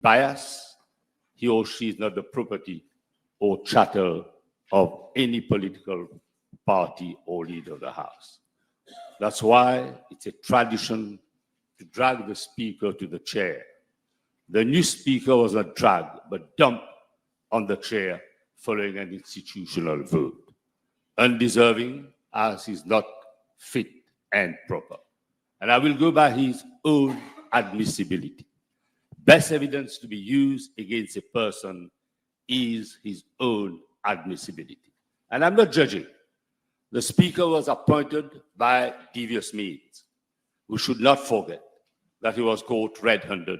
bias. He or she is not the property or chattel of any political party or leader of the House. That's why it's a tradition to drag the Speaker to the chair. The new Speaker was not dragged, but dumped on the chair following an institutional vote, undeserving as he's not fit and proper. And I will go by his own admissibility. Best evidence to be used against a person is his own admissibility. And I'm not judging. The Speaker was appointed by devious means. We should not forget that he was caught red-handed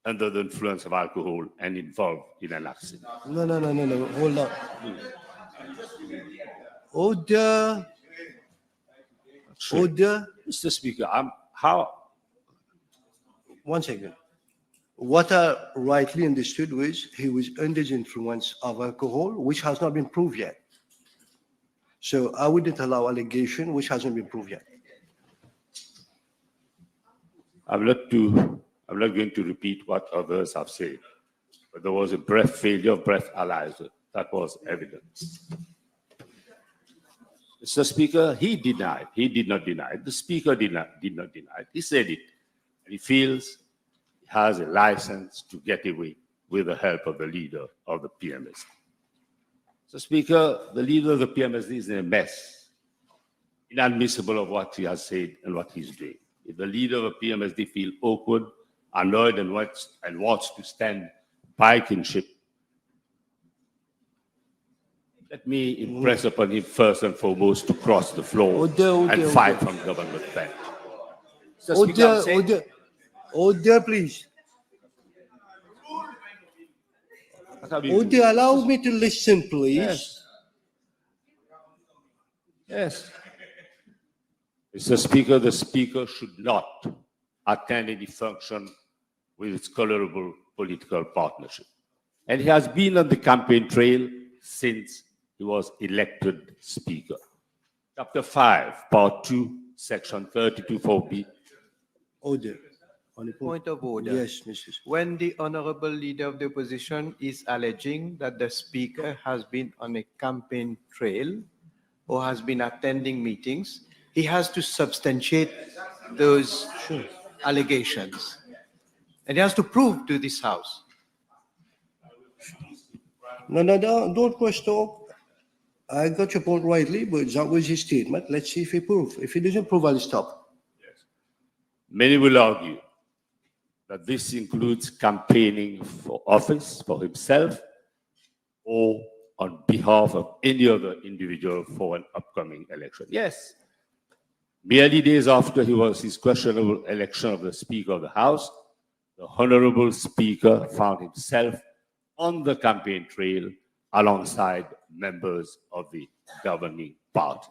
under the influence of alcohol and involved in an accident. No. Hold on. Order. Order. Mr. Speaker, One second. What I rightly understood was he was under the influence of alcohol, which has not been proved yet. So I wouldn't allow allegation which hasn't been proved yet. I'm not going to repeat what others have said, but there was a failure of breath analyzer. That was evidence. Mr. Speaker, he did not deny it. The Speaker did not deny it. He said it. And he feels he has a license to get away with the help of the leader of the PMSD. So, Speaker, the leader of the PMSD is in a mess, inadmissible of what he has said and what he's doing. If the leader of the PMSD feels awkward, annoyed, and wants to stand by kinship, let me impress upon him first and foremost to cross the floor and fight from government bench. Order, please. Order, allow me to listen, please. Yes. Mr. Speaker, the Speaker should not attend any function with its colorable political partnership. And he has been on the campaign trail since he was elected Speaker. Chapter 5, Part 2, Section 32(4)(b). Order. On a point of order. Yes, Mrs. When the Honorable Leader of the Opposition is alleging that the Speaker has been on a campaign trail or has been attending meetings, he has to substantiate those allegations. And he has to prove to this House. No, don't question. I got your point rightly, but that was his statement. Let's see if he proves. If he doesn't prove, I'll stop. Yes. Many will argue that this includes campaigning for office for himself or on behalf of any other individual for an upcoming election. Yes. Merely days after his questionable election of the Speaker of the House, the Honorable Speaker found himself on the campaign trail alongside members of the governing party.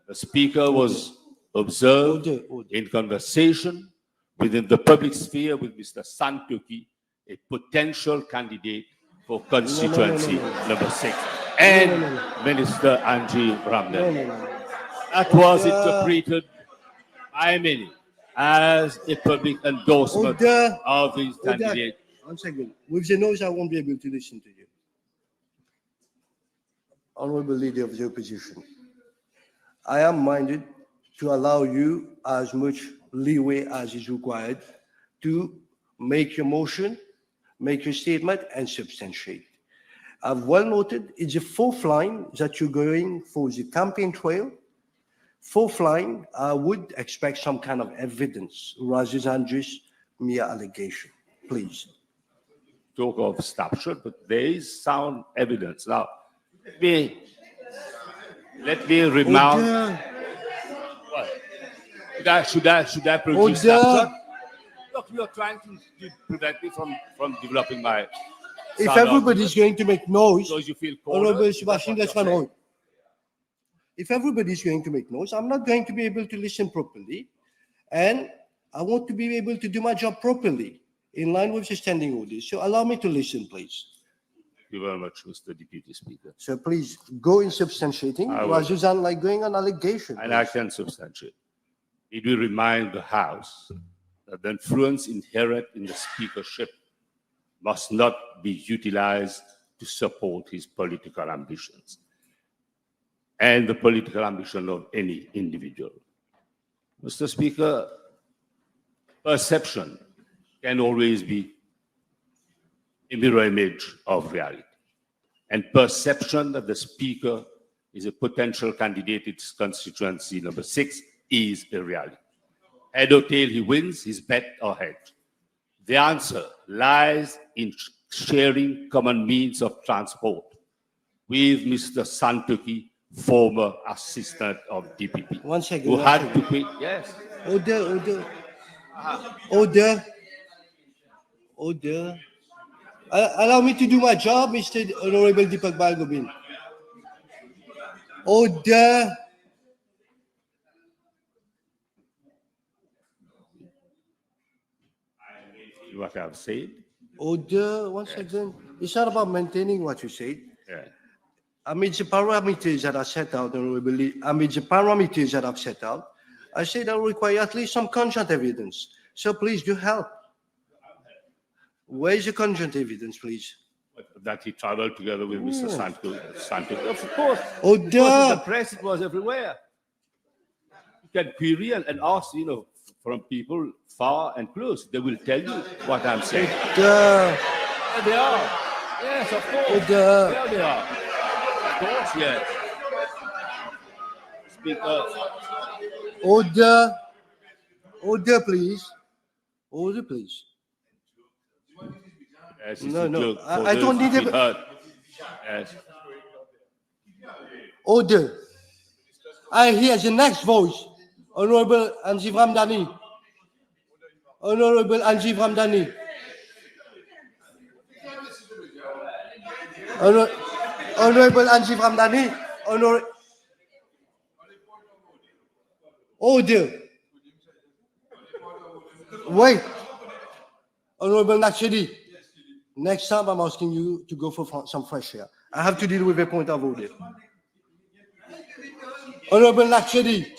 The Speaker was observed in conversation within the public sphere with Mr. Santoki, a potential candidate for constituency number 6, and Minister Angie Ramdan. That was interpreted by many as a public endorsement of his candidate. One second. With the noise, I won't be able to listen to you. Honorable Leader of the Opposition, I am minded to allow you as much leeway as is required to make your motion, make your statement, and substantiate. I've well noted it's the fourth line that you're going for the campaign trail. Fourth line, I would expect some kind of evidence rather than just mere allegation. Please. Talk of snapshot, but there is sound evidence. Now, let me remount. What? Should I produce snapshot? Look, you are trying to prevent me from developing my. If everybody's going to make noise, because you feel Honorable Sebastian, that's one point. If everybody's going to make noise, I'm not going to be able to listen properly, and I want to be able to do my job properly in line with the standing orders. So allow me to listen, please. Thank you very much, Mr. Deputy Speaker. So please go in substantiating rather than like going on allegation. And I can substantiate. It will remind the House that the influence inherent in the speakership must not be utilized to support his political ambitions and the political ambition of any individual. Mr. Speaker, perception can always be a mirror image of reality. And perception that the Speaker is a potential candidate in his constituency number 6 is a reality. Head or tail, he wins, his bet or hedge. The answer lies in sharing common means of transport with Mr. Santoki, former assistant of DPP, One second, who one had second. to quit. Yes. Order. Allow me to do my job, Mr. Honorable Deepak Balgobin. Order. What I've said. Order. One second. It's not about maintaining what you said. Yeah. Amid the parameters that are set out, Honorable, amid the parameters that I've set out, I said I require at least some cogent evidence. So please do help. Where is the cogent evidence, please? That he traveled together with Mr. Santoki. Of course. Order. Because in the press, it was everywhere. You can query and ask, from people far and close. They will tell you what I'm saying. Order. There they are. Yes, of course. Order. There they are. Of course, yes. Speaker. Order. Order, please. Order, please. Yes, No, it's a no, joke for I don't those need who a- heard. Yes. Order. I hear the next voice. Honorable Anjiv Ramdani. Honorable Anjiv Ramdani. Honorable Anjiv Ramdani. Order. Wait. Honorable Nakshidi. Next time I'm asking you to go for some fresh air. I have to deal with a point of order. Honorable Nakshidi.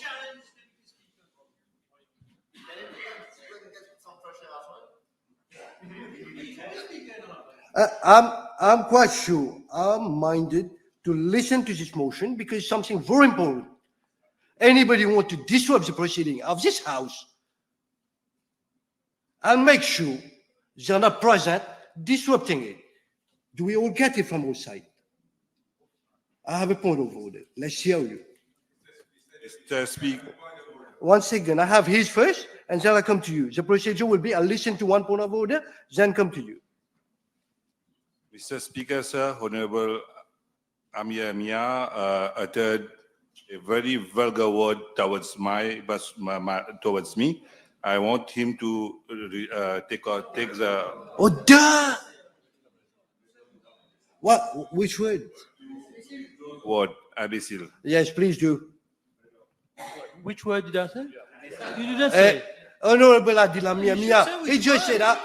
I'm quite sure I'm minded to listen to this motion because it's something very important. Anybody want to disrupt the proceeding of this house, I'll make sure they're not present disrupting it. Do we all get it from all sides? I have a point of order. Let's hear you. Mr. Speaker, One second, I have his first, and then I come to you. The procedure will be I'll listen to one point of order, then come to you. Mr. Speaker, sir, Honorable Amir Mia uttered a very vulgar word towards towards me. I want him to take the Order! What? Which word? word imbecile. Yes, please do. Which word did I say? You didn't say. Honorable Adila Mia, he just said that.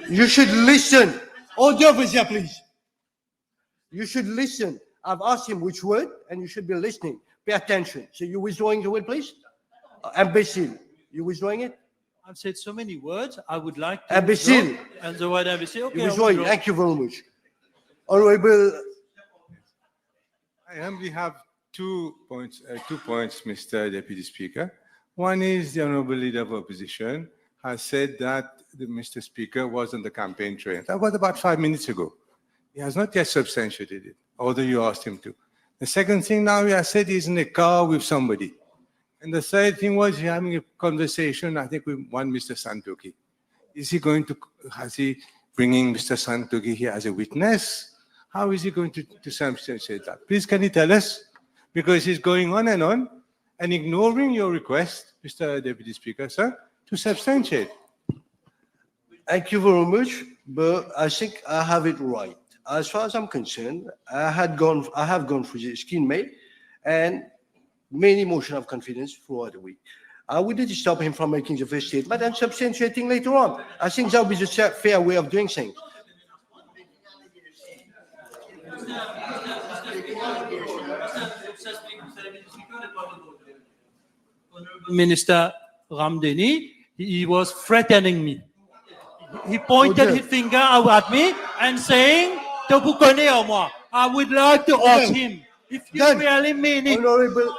You should listen. Order, Vizia, please. You should listen. I've asked him which word, and you should be listening. Pay attention. So you withdrawing the word, please? Imbecile. You withdrawing it? I've said so many words. I would like to. Imbecile. withdraw. And the word imbecile. Okay, You I'll withdrawing. withdraw. Thank you very much. Honorable. I only have 2 points, Mr. Deputy Speaker. One is the Honorable Leader of Opposition has said that Mr. Speaker was on the campaign trail. That was about 5 minutes ago. He has not yet substantiated it, although you asked him to. The second thing now he has said he's in a car with somebody. And the third thing was he's having a conversation, I think, with one Mr. Santoki. Is he bringing Mr. Santoki here as a witness? How is he going to substantiate that? Please, can you tell us? Because he's going on and ignoring your request, Mr. Deputy Speaker, sir, to substantiate. Thank you very much, but I think I have it right. As far as I'm concerned, I have gone through the skin mail and many motion of confidence throughout the week. I wouldn't stop him from making the first statement and substantiating later on. I think that would be the fair way of doing things. Minister Ramdani, He was threatening me. He pointed Order. his finger out at me and saying, "To vous connais à moi." I would like to ask Done. him if you Done. really mean it. Honorable,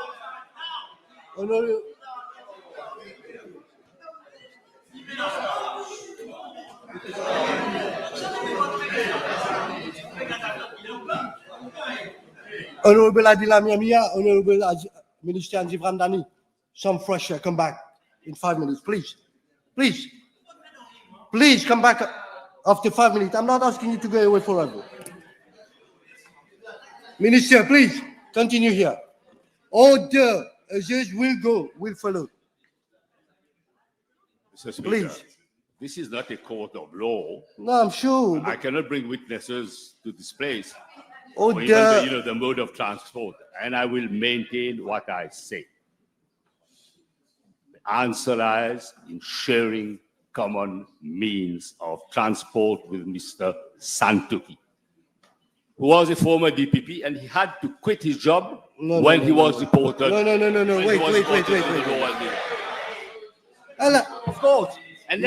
Honorable Adila Miamia, Honorable Minister Anjib Ramdani, some fresh air, come back in 5 minutes, please. Please. Please come back after 5 minutes. I'm not asking you to go away forever. Minister, please continue here. Order. A judge will follow. Mr. Speaker, Please. this is not a court of law. No, I'm sure. I cannot bring witnesses to this place, Order. or even the mode of transport, and I will maintain what I say. The answer lies in sharing common means of transport with Mr. Santuki, who was a former DPP, and he had to quit his job when he was deported. No. when he Wait. was deported to the Royal Navy. Of course. And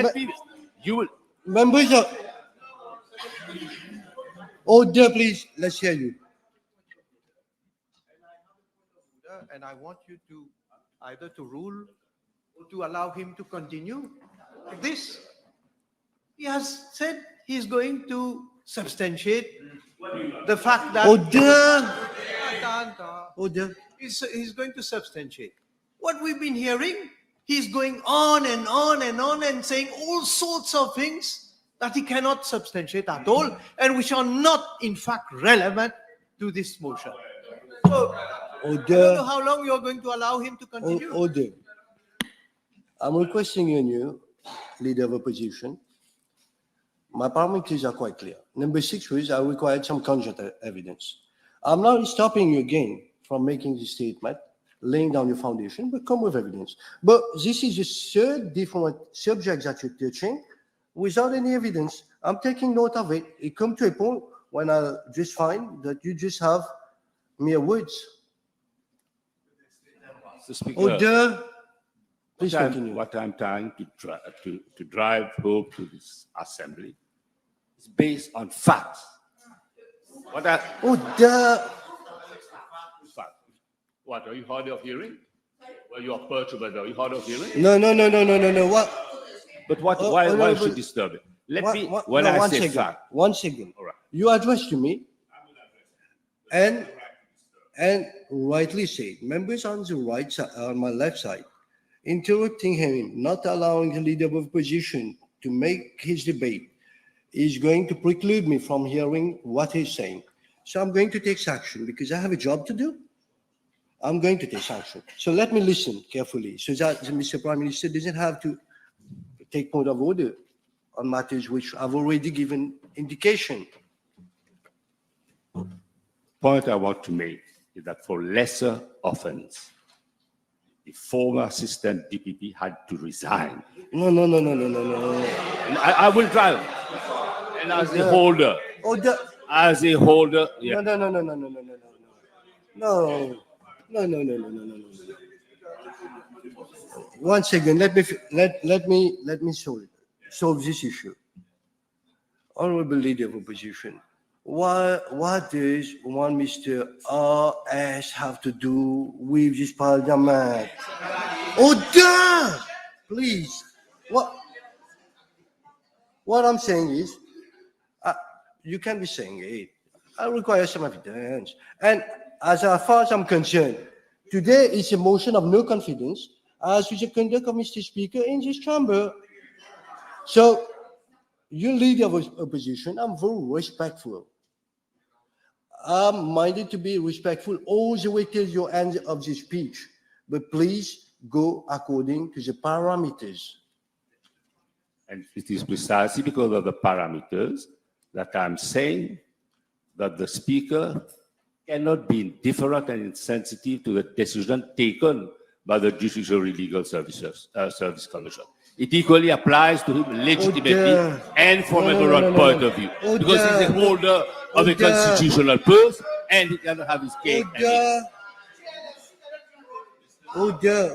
you will. Members of order, please. Let's hear you. And I want you to either to rule or to allow him to continue like this. He has said he's going to substantiate the fact that Order. he's going to substantiate. What we've been hearing, he's going on and on and on and saying all sorts of things that he cannot substantiate at all and which are not in fact relevant to this motion. So, I don't know Order. how long you're going to allow him to continue. Order. I'm requesting you, leader of opposition. My parameters are quite clear. Number 6 was I required some conjunct evidence. I'm not stopping you again from making this statement, laying down your foundation, but come with evidence. But this is the third different subject that you're touching without any evidence. I'm taking note of it. It comes to a point when I just find that you just have mere words. Mr. Speaker, Order. Please continue. what I'm trying to drive home to this assembly is based on facts. Order. What, are you hard of hearing? Well, you are perturbed. Are you hard of hearing? No. What? But why Honorable- should disturb it? When no, I one say second. fact, 1 second. all right. You addressed to me and rightly said, members on the right side, on my left side, interrupting him, not allowing the leader of opposition to make his debate is going to preclude me from hearing what he's saying. So I'm going to take action because I have a job to do. I'm going to take action. So let me listen carefully so that the Mr. Prime Minister doesn't have to take point of order on matters which I've already given indication. Point I want to make is that for lesser offense, the former assistant DPP had to resign. No. And I will drive. And as a holder, Order. yeah. No. 1 second. Let me solve this issue. Honorable Leader of Opposition, what does one Mr. RS have to do with this parliament? Order! Please. What I'm saying is, you can be saying it. I require some evidence. And as far as I'm concerned, today is a motion of no confidence as to the conduct of Mr. Speaker in this chamber. So, you leader of opposition, I'm very respectful. I'm minded to be respectful all the way till your end of the speech. But please go according to the parameters. And it is precisely because of the parameters that I'm saying that the Speaker cannot be indifferent and insensitive to the decision taken by the Judiciary Legal Service Commission. It equally applies to him legitimately Order. and from No, a moral no. point of view. Because he's a holder of a Order. constitutional post and he cannot have his cake and eat. Order.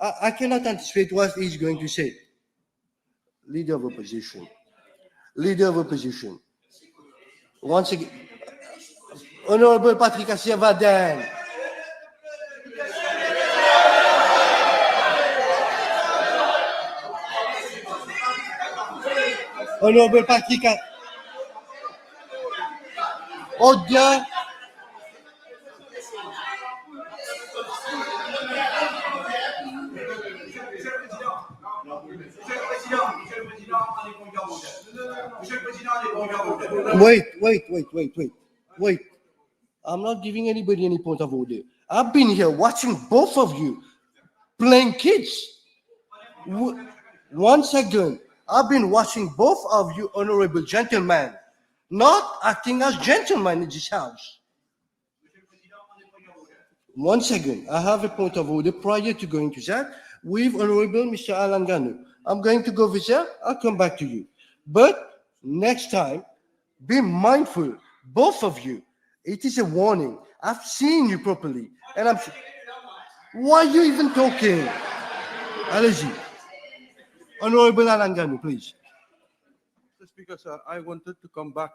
I cannot anticipate what he's going to say. Leader of opposition. Leader of opposition. Once again, Honorable Patrick Vaden. Honorable Patrick. Order. Wait. I'm not giving anybody any point of order. I've been here watching both of you playing kids. One second. I've been watching both of you, honorable gentlemen, not acting as gentlemen in this house. One second. I have a point of order prior to going to that with Honorable Mr. Alan Ganu. I'm going to go with that. I'll come back to you. But next time, be mindful, both of you. It is a warning. I've seen you properly. And why are you even talking? Allergy. Honorable Alan Ganu, please. Mr. Speaker, sir, I wanted to come back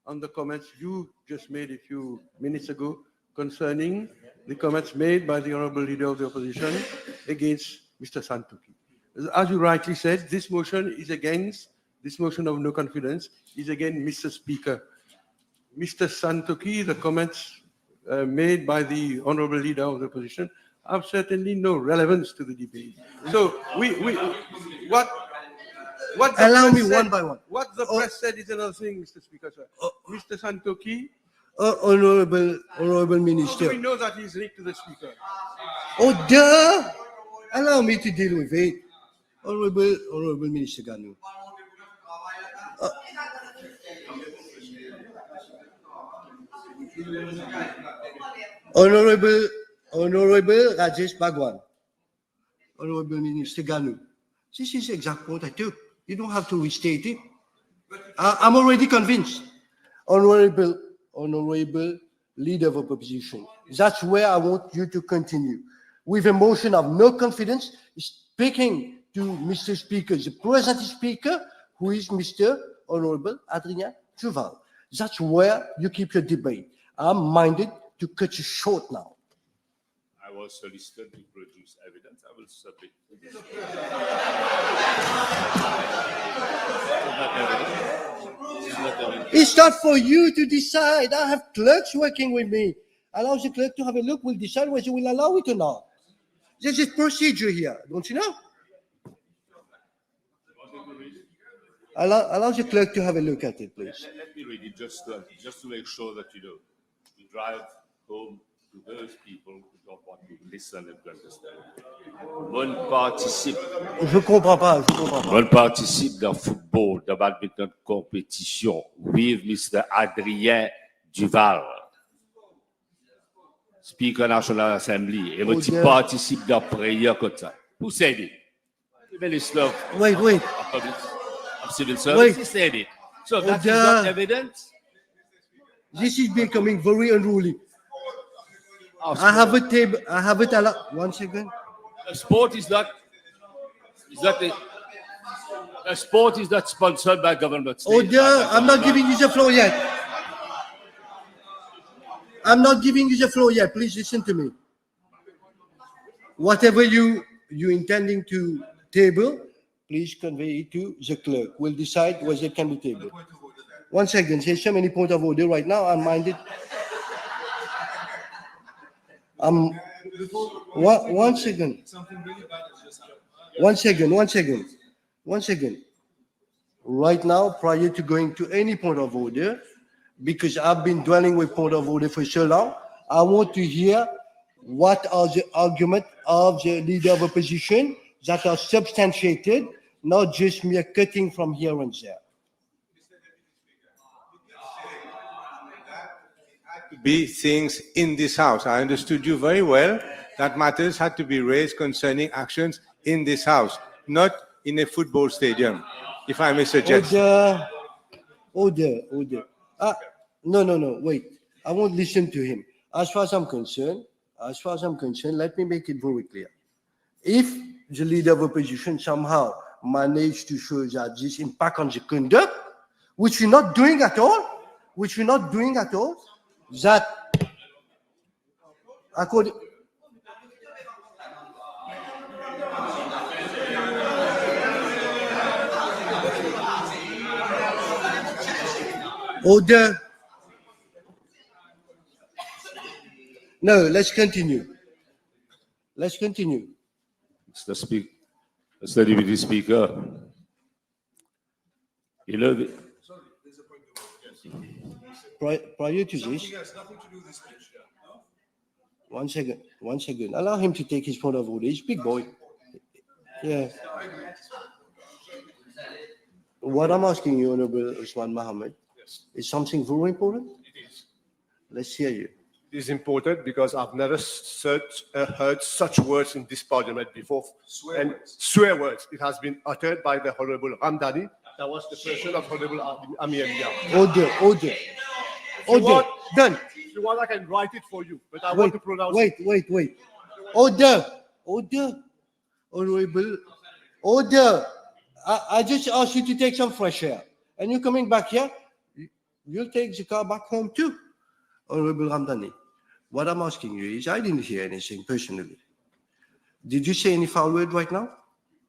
on the comments you just made a few minutes ago concerning the comments made by the Honorable Leader of the Opposition against Mr. Santoki. As you rightly said, this motion of no confidence is against Mr. Speaker. Mr. Santoki, the comments made by the Honorable Leader of the Opposition have certainly no relevance to the debate. So what the Allow press me said- one by one. What the press said is another thing, Mr. Speaker, sir. Mr. Santoki, Honorable Minister. we know that he's linked to the Speaker. Order! Allow me to deal with it. Honorable Minister Ganu. Honorable Rajesh Bhagwan. Honorable Minister Ganu. This is the exact point I took. You don't have to restate it. I'm already convinced. Honorable Leader of Opposition. That's where I want you to continue. With a motion of no confidence, speaking to Mr. Speaker, the present Speaker, who is Mr. Honorable Adrien Duval. That's where you keep your debate. I'm minded to cut you short now. I was solicited to produce evidence. I will submit. It's not for you to decide. I have clerks working with me. Allow the clerk to have a look. We'll decide whether we'll allow it or not. There's a procedure here, don't you know? Allow the clerk to have a look at it, please. Let me read it just to make sure that you know. We drive home to those people who don't want to listen and to understand. Je comprends pas. On participe dans football, dans badminton compétition with Mr. Adrien Duval, Speaker National Assembly, et tu participes dans prière comme ça. Who said it? The Minister of Wait. Civil Service, he said it. So that is not evidence. This is becoming very unruly. I have a table. I have it. One second. The sport is not sponsored by government. Order. I'm not giving you the floor yet. Please listen to me. Whatever you intending to table, please convey it to the clerk. We'll decide whether it can be tabled. 1 second. There's so many points of order right now. I'm minded. One second. One second. Right now, prior to going to any point of order, because I've been dwelling with point of order for so long, I want to hear what are the arguments of the Leader of Opposition that are substantiated, not just mere cutting from here and there. Be things in this house. I understood you very well that matters had to be raised concerning actions in this house, not in a football stadium, if I may suggest. Order. No, wait. I won't listen to him. As far as I'm concerned, let me make it very clear. If the leader of opposition somehow managed to show that this impact on the conduct, which we're not doing at all, that according, order. No, let's continue. Mr. Deputy Speaker, you know, Prior to this, one second. Allow him to take his point of order. He's a big boy. Yeah. What I'm asking you, Honorable Usman Mohammed, is something very important. It is. Let's hear you. It is important because I've never heard such words in this parliament before. Swear words. It has been uttered by the Honorable Ramdani. That was the person of Honorable Amir Mia. Order. Done. If you want, I can write it for you, but I want to pronounce it. Wait. Order. Honorable. Order. I just asked you to take some fresh air. And you're coming back here, you'll take the car back home too. Honorable Ramdani, what I'm asking you is, I didn't hear anything personally. Did you say any foul word right now?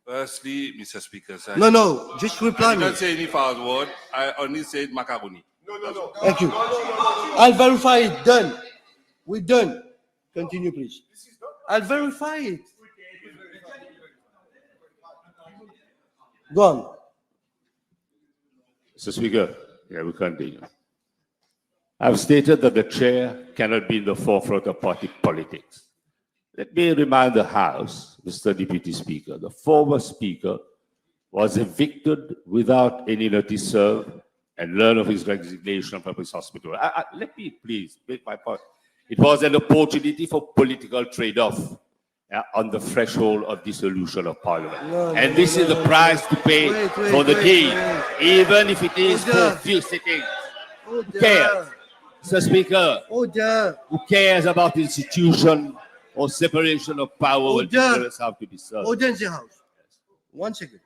Firstly, Mr. Speaker, sir. No, just reply I me. didn't say any foul word. I only said macaroni. No. Thank you. I'll verify it. Done. We're done. Continue, please. I'll verify it. Go on. Mr. Speaker, we continue. I've stated that the chair cannot be in the forefront of party politics. Let me remind the House, Mr. Deputy Speaker, the former Speaker was evicted without any notice served and learned of his resignation from his hospital. Let me please make my point. It was an opportunity for political trade-off on the threshold of dissolution of Parliament. This is the price to pay for the deed, even if it is for a few sittings. Who cares? Mr. Speaker, who cares about institution or separation of power when interests have to be served? Order in the House. 1 second.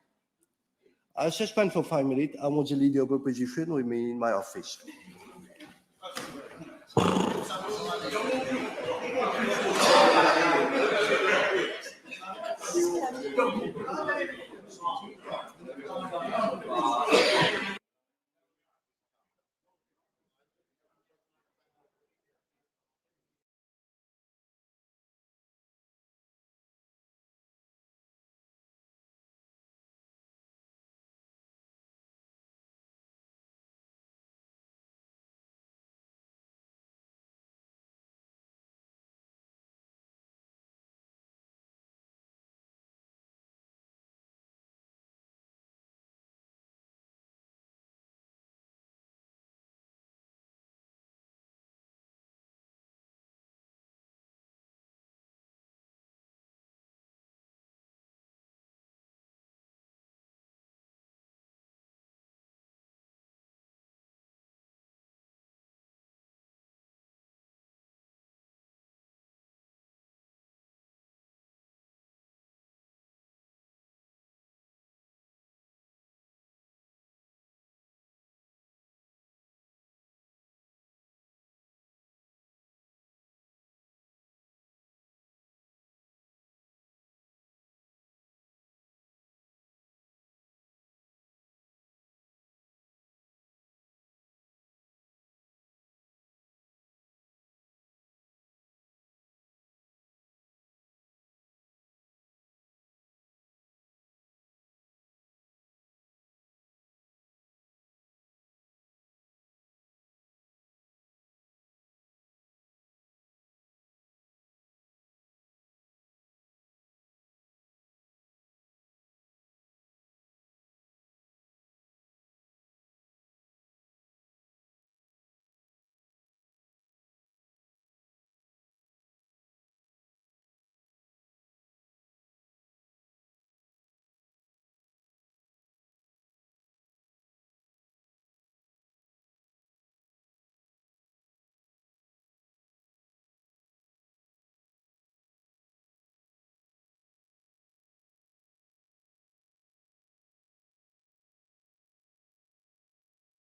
I'll suspend for 5 minutes. I want the leader of opposition with me in my office.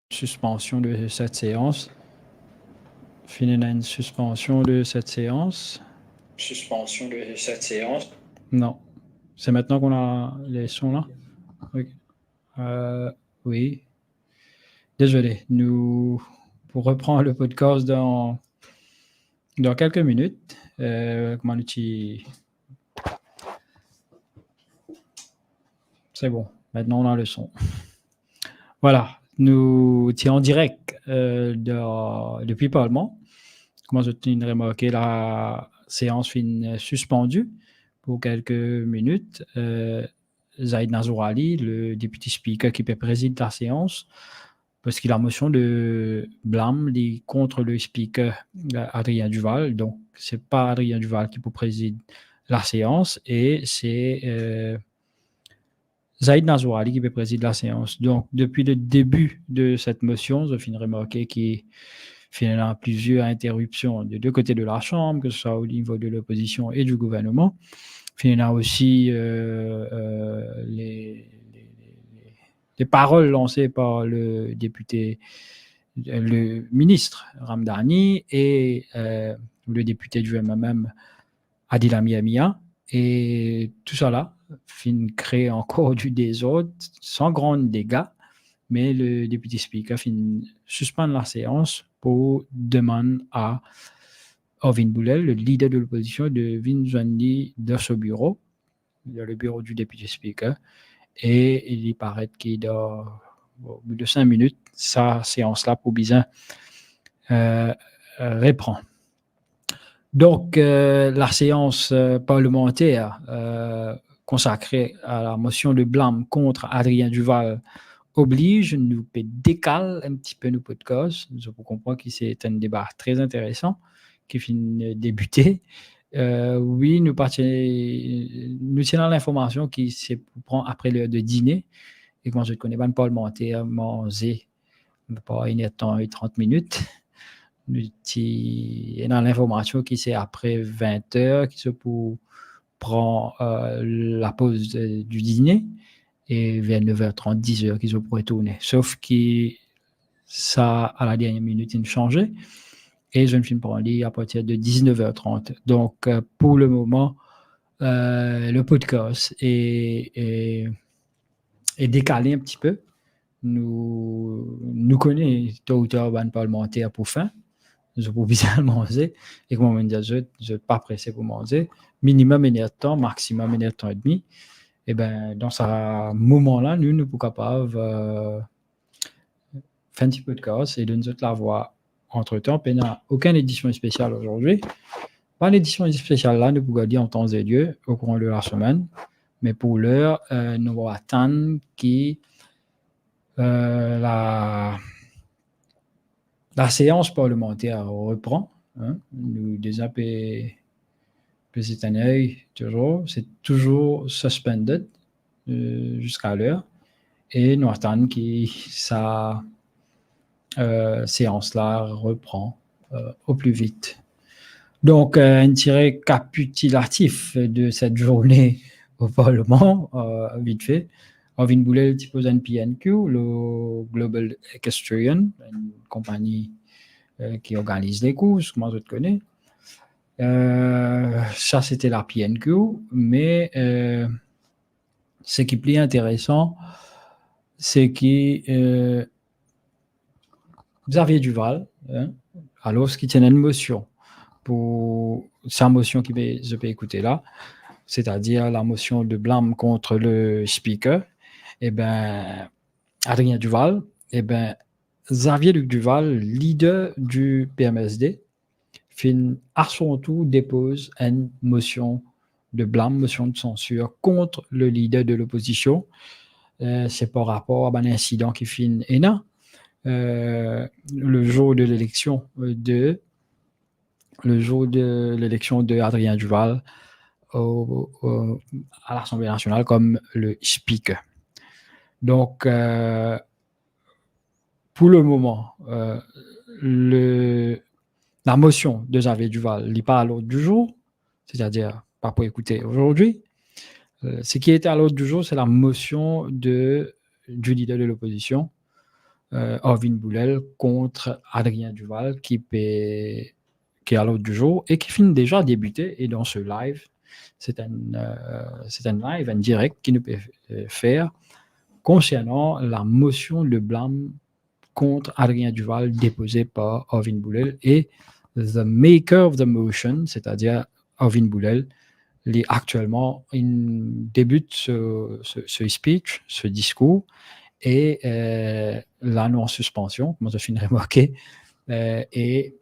suspension de cette séance. Finir une suspension de cette séance. Suspension de cette séance. Non. C'est maintenant qu'on a les sons là? Oui. Oui. Désolé. Pour reprendre le podcast dans quelques minutes. Comment C'est bon. Maintenant, on a le son. Voilà. Nous tirons en direct depuis Parlement. Comment je tiens à remarquer la séance fin suspendue pour quelques minutes. Zaid Nazourali, le député speaker qui préside la séance, parce qu'il a motion de blâme contre le speaker Adrien Duval. Donc, c'est pas Adrien Duval qui préside la séance et c'est Zaid Nazourali qui préside la séance. Donc, depuis le début de cette motion, je finis remarquer qu'il y a plusieurs interruptions de deux côtés de la Chambre, que ce soit au niveau de l'opposition et du gouvernement. Il y a aussi les paroles lancées par le député, le ministre Ramdani et le député du MMM Adil Amia. Et tout ça là crée encore du désordre sans grand dégâts, mais le député speaker suspend la séance pour demander à Orvin Boulel, le leader de l'opposition, de venir dans ce bureau, dans le bureau du député speaker, et il paraît qu'il doit, au bout de 5 minutes, sa séance-là pour bien reprend. Donc, la séance parlementaire consacrée à la motion de blâme contre Adrien Duval oblige, nous décaler un petit peu nos podcasts. Je comprends que c'est un débat très intéressant qui finit de débuter. Oui, nous tenons l'information qui se prend après l'heure de dîner. Et quand je ne connais pas le parlementaire, manger pas une temps et 30 minutes. Nous avons l'information qui c'est après 20 heures, qui se prend la pause du dîner. Et vers 9h30, 10h, qu'ils pourraient tourner. Sauf que ça, à la dernière minute, il a changé. Et je ne finis pas en ligne à partir de 19h30. Donc, pour le moment, le podcast est décalé un petit peu. Nous connaissons tôt ou tard un parlementaire pour fin. Je peux bien manger. Et comme on dit, je ne suis pas pressé pour manger. Minimum une heure de temps, maximum une heure de temps et demi. Et bien, dans ce moment-là, nous sommes capables de faire un petit peu de chaos et de nous la voir entre-temps. Il n'y a aucune édition spéciale aujourd'hui. Pas l'édition spéciale là, nous pouvons dire en temps et lieu au courant de la semaine. Mais pour l'heure, nous allons attendre que la séance parlementaire reprend. Hein. Nous déjà c'est un œil, c'est toujours suspended jusqu'à l'heure. Et nous attendons que sa séance-là reprend au plus vite. Donc, un tiré récapitulatif de cette journée au Parlement, vite fait. Orvin Boulel pose un PNQ, le Global Equestrian, une compagnie qui organise les courses, comment je te connais. Ça, c'était la PNQ, mais ce qui est plus intéressant, c'est que Xavier Duval, alors qu'il tient une motion, pour sa motion je peux écouter là, c'est-à-dire la motion de blâme contre le speaker, et ben Adrien Duval, et ben Xavier Duval, leader du PMSD, à son tour dépose une motion de blâme, motion de censure contre le leader de l'opposition. C'est par rapport à un incident qui finit ENA le jour de l'élection de Adrien Duval à l'Assemblée nationale comme le speaker. Donc, pour le moment, la motion de Xavier Duval n'est pas à l'ordre du jour, c'est-à-dire pas pour écouter aujourd'hui. Ce qui était à l'ordre du jour, c'est la motion du leader de l'opposition Orvin Boulel contre Adrien Duval qui est à l'ordre du jour et qui finit déjà débuter. Et dans ce live, c'est un live, un direct qui nous peut faire concernant la motion de blâme contre Adrien Duval déposée par Orvin Boulel et the maker of the motion, c'est-à-dire Orvin Boulel, actuellement, il débute ce speech, ce discours, et là, nous en suspension, comme je finis de remarquer, et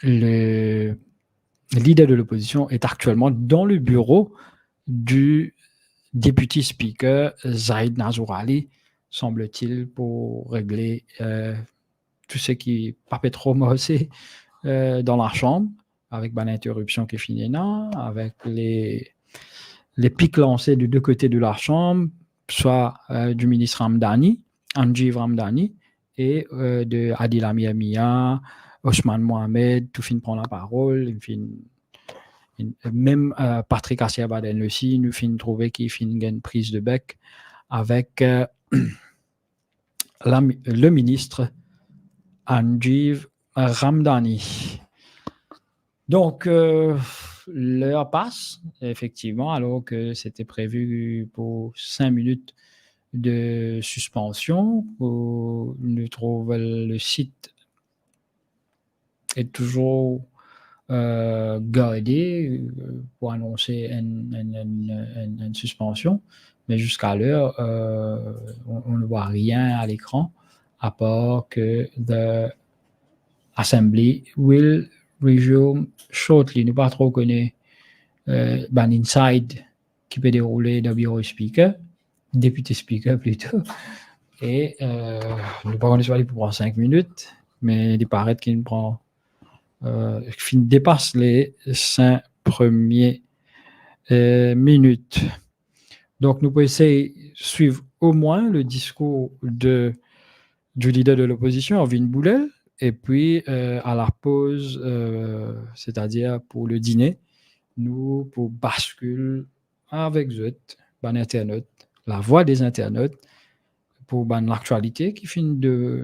le leader de l'opposition est actuellement dans le bureau du député speaker Zaid Nazourali, semble-t-il, pour régler tout ce qui n'est pas trop mossé dans la chambre, avec l'interruption qui finit là, avec les pics lancés de deux côtés de la chambre, soit du ministre Ramdani, Anjiv Ramdani, et de Adil Amia, Osman Mohamed, tout fin prend la parole, même Patrick Assiabaden aussi, nous fin trouver qu'il fin une prise de bec avec le ministre Anjiv Ramdani. Donc, l'heure passe, effectivement, alors que c'était prévu pour 5 minutes de suspension. Nous trouvons le site est toujours gardé pour annoncer une suspension, mais jusqu'à l'heure, on ne voit rien à l'écran à part que the assembly will resume shortly. Nous pas trop connaît inside qui peut dérouler dans le bureau speaker, député speaker plutôt, et nous pas connaît soit pour prendre 5 minutes, mais il paraît qu'il prend dépasse les 5 premières minutes. Donc, nous pouvons essayer de suivre au moins le discours du leader de l'opposition, Orvin Boulel, et puis à la pause, c'est-à-dire pour le dîner, nous pour basculer avec eux, internautes, la voix des internautes, pour l'actualité qui finit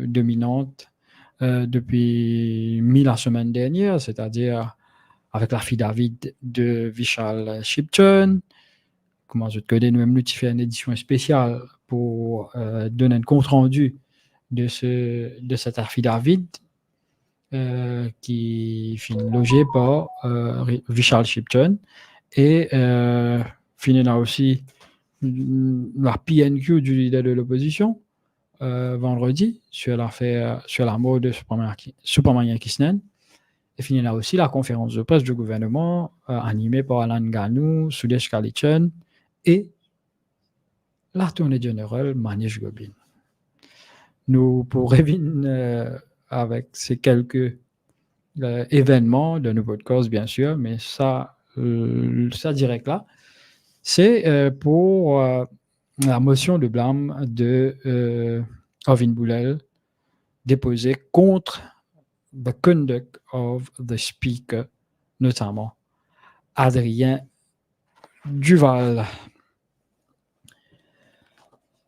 dominante depuis la semaine dernière, c'est-à-dire avec l'affidavit de Vishal Shipchurn. Comment je te connais, nous-mêmes, nous fait une édition spéciale pour donner un compte-rendu de cet affidavit qui finit logé par Vishal Shipchurn et finit là aussi la PNQ du leader de l'opposition vendredi sur l'affaire, sur la mort de Superman Kisnen. Et finit là aussi la conférence de presse du gouvernement animée par Alan Ganou, Sudesh Kalichan et l'attorney général Manish Gobin. Nous pourrons avec ces quelques événements de nos podcasts, bien sûr, mais ça direct là, c'est pour la motion de blâme de Orvin Boulel déposée contre the conduct of the speaker, notamment Adrien Duval.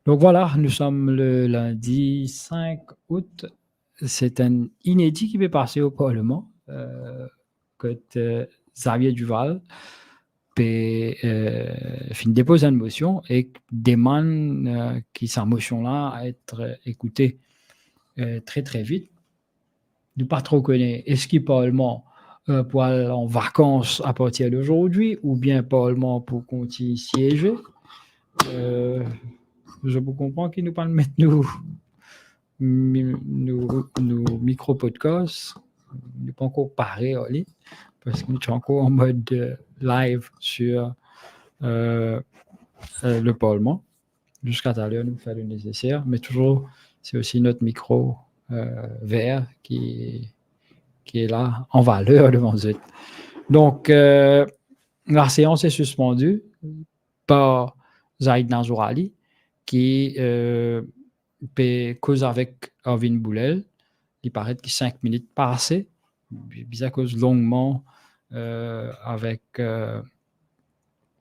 Donc voilà, nous sommes le lundi 5 août. C'est un inédit qui va passer au Parlement que Xavier Duval dépose une motion et demande que sa motion-là à être écoutée très très vite. Nous pas trop connaître est-ce qu'il Parlement pour aller en vacances à partir d'aujourd'hui ou bien Parlement pour continuer siéger. Je vous comprends qu'il nous parle mettre nos micro-podcasts. Nous ne pas encore paré, parce que nous sommes encore en mode live sur le Parlement. Jusqu'à tout à l'heure, nous faisons le nécessaire, mais toujours, c'est aussi notre micro vert qui est là en valeur devant vous. Donc, la séance est suspendue par Zaid Nazourali qui cause avec Orvin Boulel. Il paraît que 5 minutes passées, bizarre cause longuement avec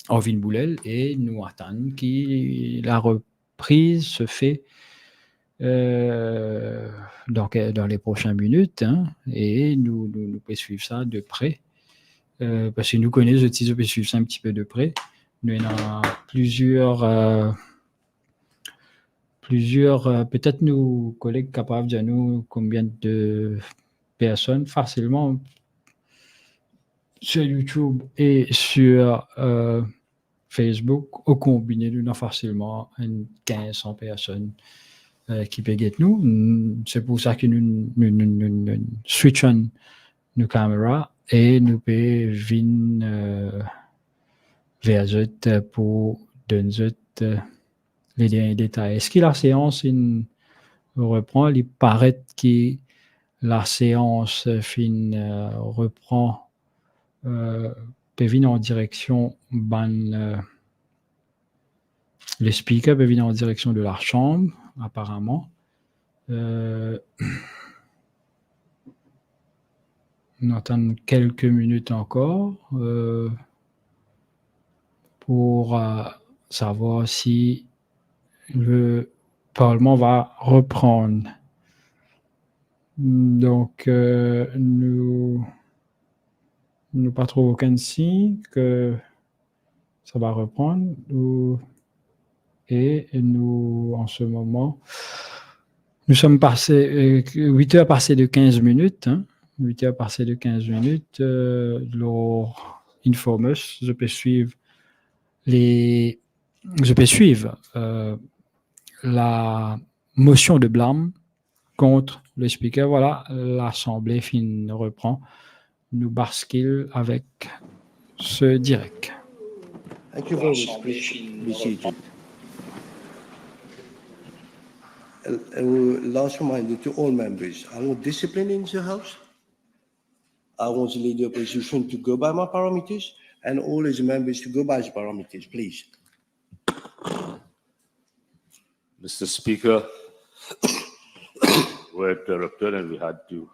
Orvin Boulel et nous attendons que la reprise se fait Donc, dans les prochaines minutes, hein, et nous pouvons suivre ça de près, parce que nous connaissons aussi, nous pouvons suivre ça un petit peu de près. Nous avons plusieurs, peut-être nos collègues capables de dire nous combien de personnes facilement sur YouTube et sur Facebook, au combiné, nous avons facilement 1500 personnes qui peuvent être nous. C'est pour ça que nous switchons nos caméras et nous pouvons venir vers eux pour donner les derniers détails. Est-ce que la séance reprend? Il paraît que la séance reprend, peut venir en direction le speaker peut venir en direction de la chambre, apparemment. On attend quelques minutes encore pour savoir si le Parlement va reprendre. Donc, nous pas trop aucun signe que ça va reprendre. Et nous, en ce moment, nous sommes passés 8 heures passées de 15 minutes. Hein, 8 heures passées de 15 minutes. Lors Informus, je peux suivre la motion de blâme contre le speaker. Voilà, l'Assemblée reprend. Nous basculons avec ce direct. Thank you very much. Please be seated. Last reminder to all members, I want discipline in the House. I want the leader opposition to go by my parameters and all the members to go by the parameters, please. Mr. Speaker, we're interrupted and we had to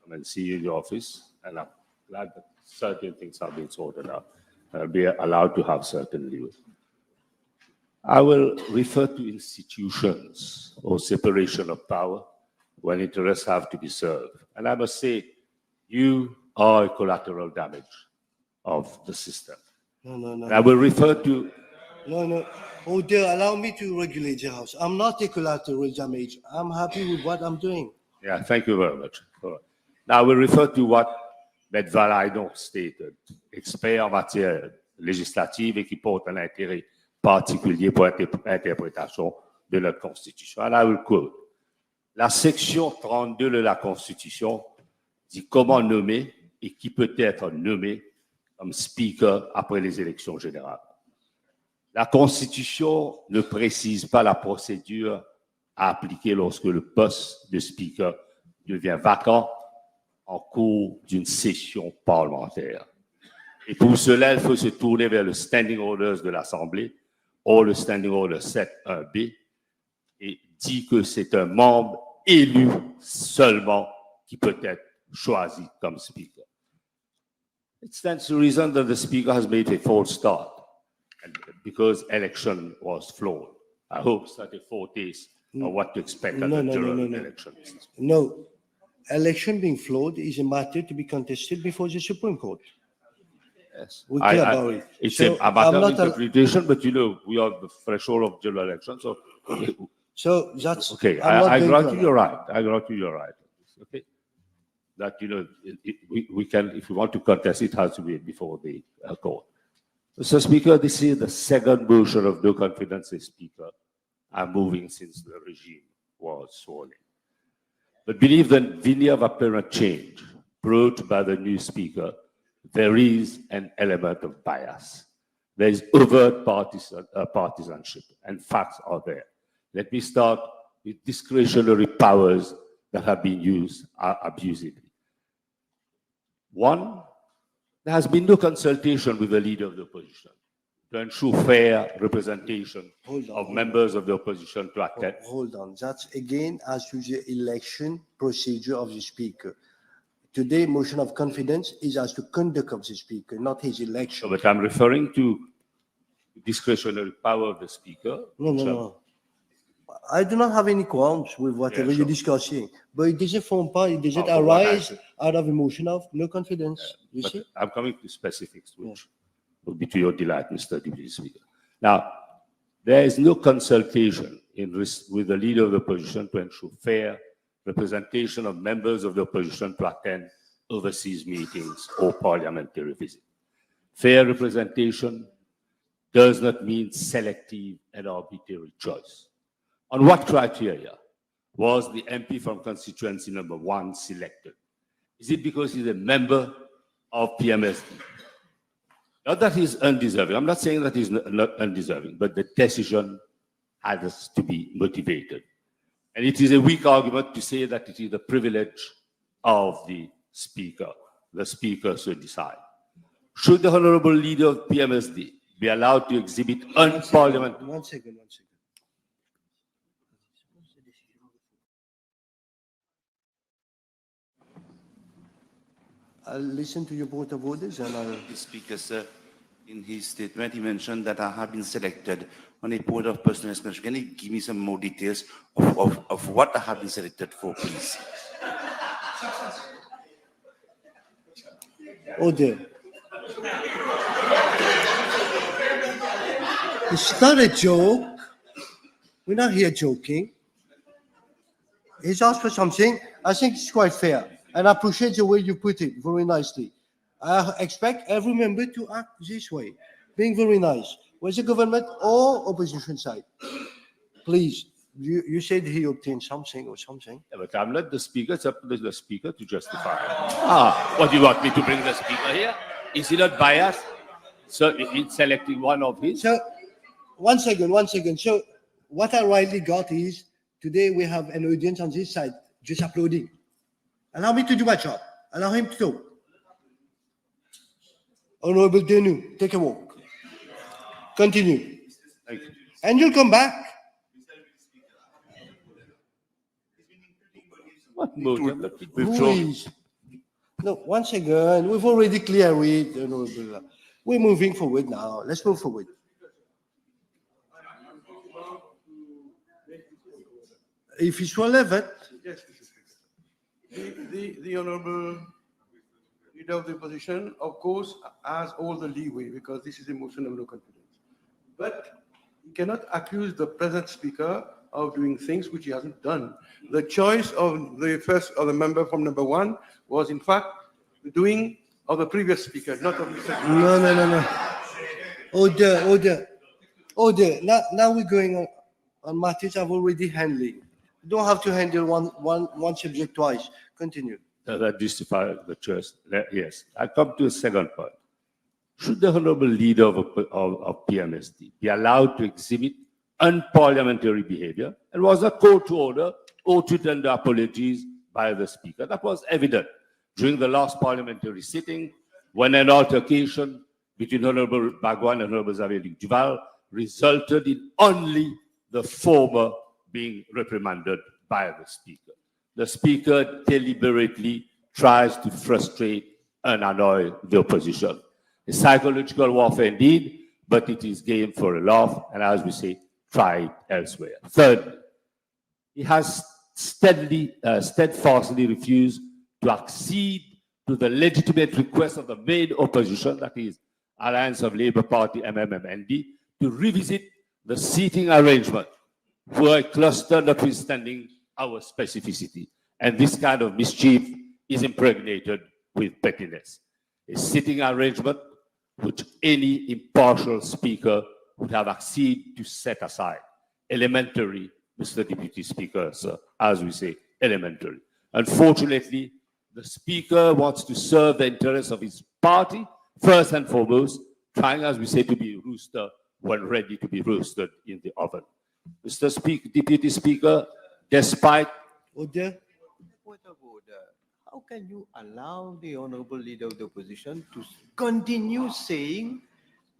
come and see you in the office, and I'm glad that certain things have been sorted out. I'll be allowed to have certain leeway. I will refer to institutions or separation of power when interests have to be served. And I must say, you are a collateral damage of the system. No. And I will refer to... No. Oh dear, allow me to regulate the House. I'm not a collateral damage. I'm happy with what I'm doing. Yeah, thank you very much. All right. Now, I will refer to what M. Valaidon stated, expert en matière législative et qui porte un intérêt particulier pour l'interprétation de notre Constitution. And I will quote, la section 32 de la Constitution dit comment nommer et qui peut être nommé comme speaker après les élections générales. La Constitution ne précise pas la procédure à appliquer lorsque le poste de speaker devient vacant en cours d'une session parlementaire. Et pour cela, il faut se tourner vers le Standing Orders de l'Assemblée ou le Standing Order 7.1b et dit que c'est un membre élu seulement qui peut être choisi comme speaker. It stands to reason that the speaker has made a false start and because election was flawed. I hope that a foretaste of what to expect at the general elections. No. Election being flawed is a matter to be contested before the Supreme Court. Yes. We care about it. It's So a matter I'm of not al- interpretation, but you know, we are the threshold of general election, so... So that's Okay, I'm not I going grant to you your right. I grant you your right. Okay, that you know we can, if we want to contest, it has to be before the court. Mr. Speaker, this is the second motion of no confidence in Speaker I'm moving since the regime was sworn in. But believe that veneer of apparent change brought by the new Speaker, there is an element of bias. There is overt partisanship, and facts are there. Let me start with discretionary powers that have been used abusively. One, there has been no consultation with the leader of the opposition to ensure fair representation of members of the opposition to attend. Hold on. That's again as to the election procedure of the Speaker. Today, motion of confidence is as to conduct of the Speaker, not his election. But I'm referring to discretionary power of the Speaker. No. I do not have any qualms with whatever Yeah, you're sure. discussing, but it doesn't form part, it doesn't But what I arise said- out of emotion of no confidence. You But see? I'm coming to specifics, which will be to your delight, Mr. Deputy Speaker. Now, there is no consultation with the leader of the opposition to ensure fair representation of members of the opposition to attend overseas meetings or parliamentary visits. Fair representation does not mean selective and arbitrary choice. On what criteria was the MP from constituency number 1 selected? Is it because he's a member of PMSD? Not that he's undeserving. I'm not saying that he's not undeserving, but the decision has to be motivated. And it is a weak argument to say that it is the privilege of the Speaker. The Speaker should decide. Should the Honorable Leader of PMSD be allowed to exhibit unparliamentary... One second. I'll listen to your point of orders and I'll... The Speaker, sir, in his statement, he mentioned that I have been selected on a point of personal expenditure. Can you give me some more details of what I have been selected for, please? Order. It's not a joke. We're not here joking. He's asked for something. I think it's quite fair. And I appreciate the way you put it very nicely. I expect every member to act this way, being very nice, whether government or opposition side. Please, you said he obtained something or something. Yeah, but I'm not the Speaker. It's up to the Speaker to justify. What do you want me to bring the Speaker here? Is he not biased? So it's selecting one of his? So, one second. So, what I rightly got is, today we have an audience on this side, just applauding. Allow me to do my job. Allow him to talk. Honorable Denu, take a walk. Continue. Thank you. And you'll come back. What motive? Who is? No, once again, we've already cleared it, Honorable. We're moving forward now. Let's move forward. If it's relevant, Yes, Mr. Speaker. The Honorable Leader of the Opposition, of course, has all the leeway because this is a motion of no confidence. But he cannot accuse the present Speaker of doing things which he hasn't done. The choice of the member from number 1 was in fact the doing of the previous Speaker, not of Mr. no. Order. Now we're going on matters I've already handled. You don't have to handle one subject twice. Continue. That justifies the choice. Yes. I come to a second point. Should the Honorable Leader of PMSD be allowed to exhibit unparliamentary behavior and was not called to order or to tender apologies by the Speaker? That was evident during the last parliamentary sitting when an altercation between Honorable Bagwan and Honorable Duval resulted in only the former being reprimanded by the Speaker. The Speaker deliberately tries to frustrate and annoy the opposition. A psychological warfare indeed, but it is game for a laugh, and as we say, try it elsewhere. Third, he has steadfastly refused to accede to the legitimate request of the main opposition, that is, Alliance of Labour Party, MMMND, to revisit the seating arrangement for a cluster notwithstanding our specificity. And this kind of mischief is impregnated with pettiness. A sitting arrangement which any impartial speaker would have acceded to set aside. Elementary, Mr. Deputy Speaker, sir, as we say, elementary. Unfortunately, the Speaker wants to serve the interests of his party, first and foremost, trying, as we say, to be a rooster when ready to be roasted in the oven. Mr. Deputy Speaker, despite... Order. Point of order. How can you allow the Honorable Leader of the Opposition to continue saying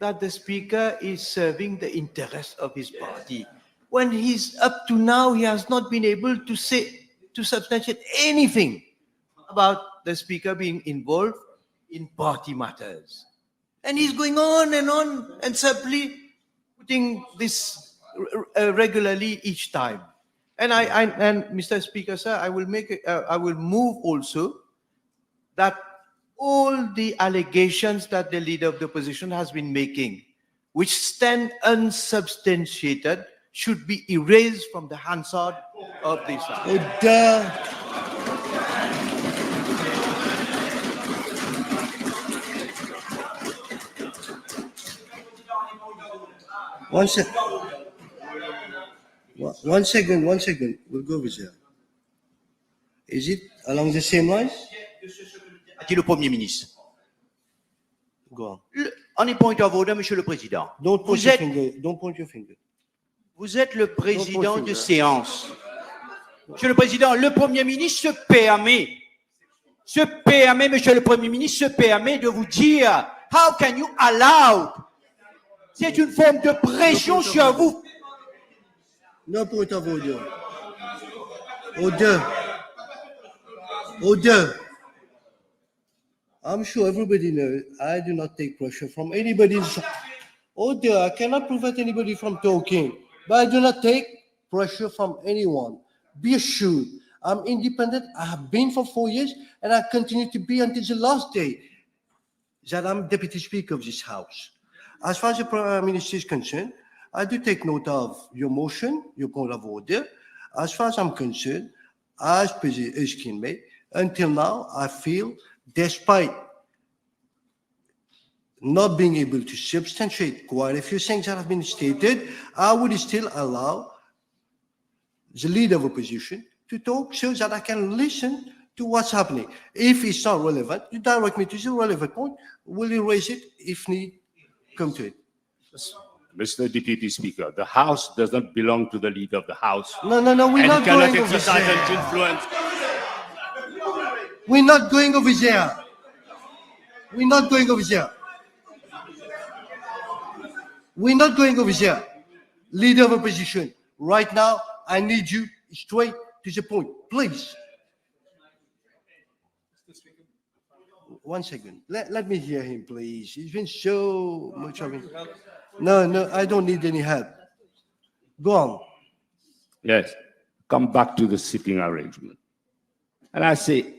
that the Speaker is serving the interests of his party when he's up to now, he has not been able to substantiate anything about the Speaker being involved in party matters? And he's going on and simply putting this regularly each time. And and Mr. Speaker, sir, I will move also that all the allegations that the leader of the opposition has been making, which stand unsubstantiated, should be erased from the Hansard of this House. Order. One second. We'll go with that. Is it along the same lines? A-t-il le Premier ministre? Go on. On est point of order, Monsieur le Président. Don't point Vous your êtes, finger. Don't point your finger. vous êtes le président finger. de séance. Monsieur le Président, le Premier ministre se permet, Monsieur le Premier ministre, se permet de vous dire, how can you allow? C'est une forme de pression sur vous. No point of order. Order. I'm sure everybody knows I do not take pressure from anybody's order. I cannot prevent anybody from talking, but I do not take pressure from anyone. Be assured, I'm independent. I have been for 4 years, and I continue to be until the last day that I'm Deputy Speaker of this House. As far as the Prime Minister is concerned, I do take note of your motion, your point of order. As far as I'm concerned, as President until now, I feel, despite not being able to substantiate quite a few things that have been stated, I would still allow the leader of opposition to talk so that I can listen to what's happening. If it's not relevant, you direct me to the relevant point. We'll erase it if need come to it. Mr. Deputy Speaker, the House does not belong to the leader of the House. No, we're And not cannot going over exercise there. its influence. We're not going over there. We're not going over there. We're not going over there. Leader of opposition, right now, I need you straight to the point, please. 1 second. Let me hear him, please. He's been so much of it. No, I don't need any help. Go on. Yes, come back to the sitting arrangement. And I say,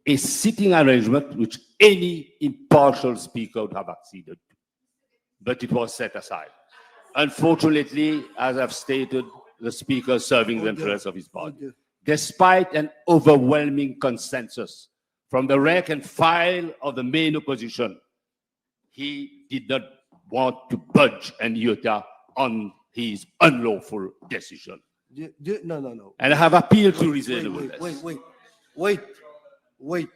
a sitting arrangement which any impartial speaker would have acceded to, but it was set aside. Unfortunately, as I've stated, the speaker serving the interests of his party, despite an overwhelming consensus from the rank and file of the main opposition, he did not want to budge an iota on his unlawful decision. No. And I have appealed to reasonableness. Wait.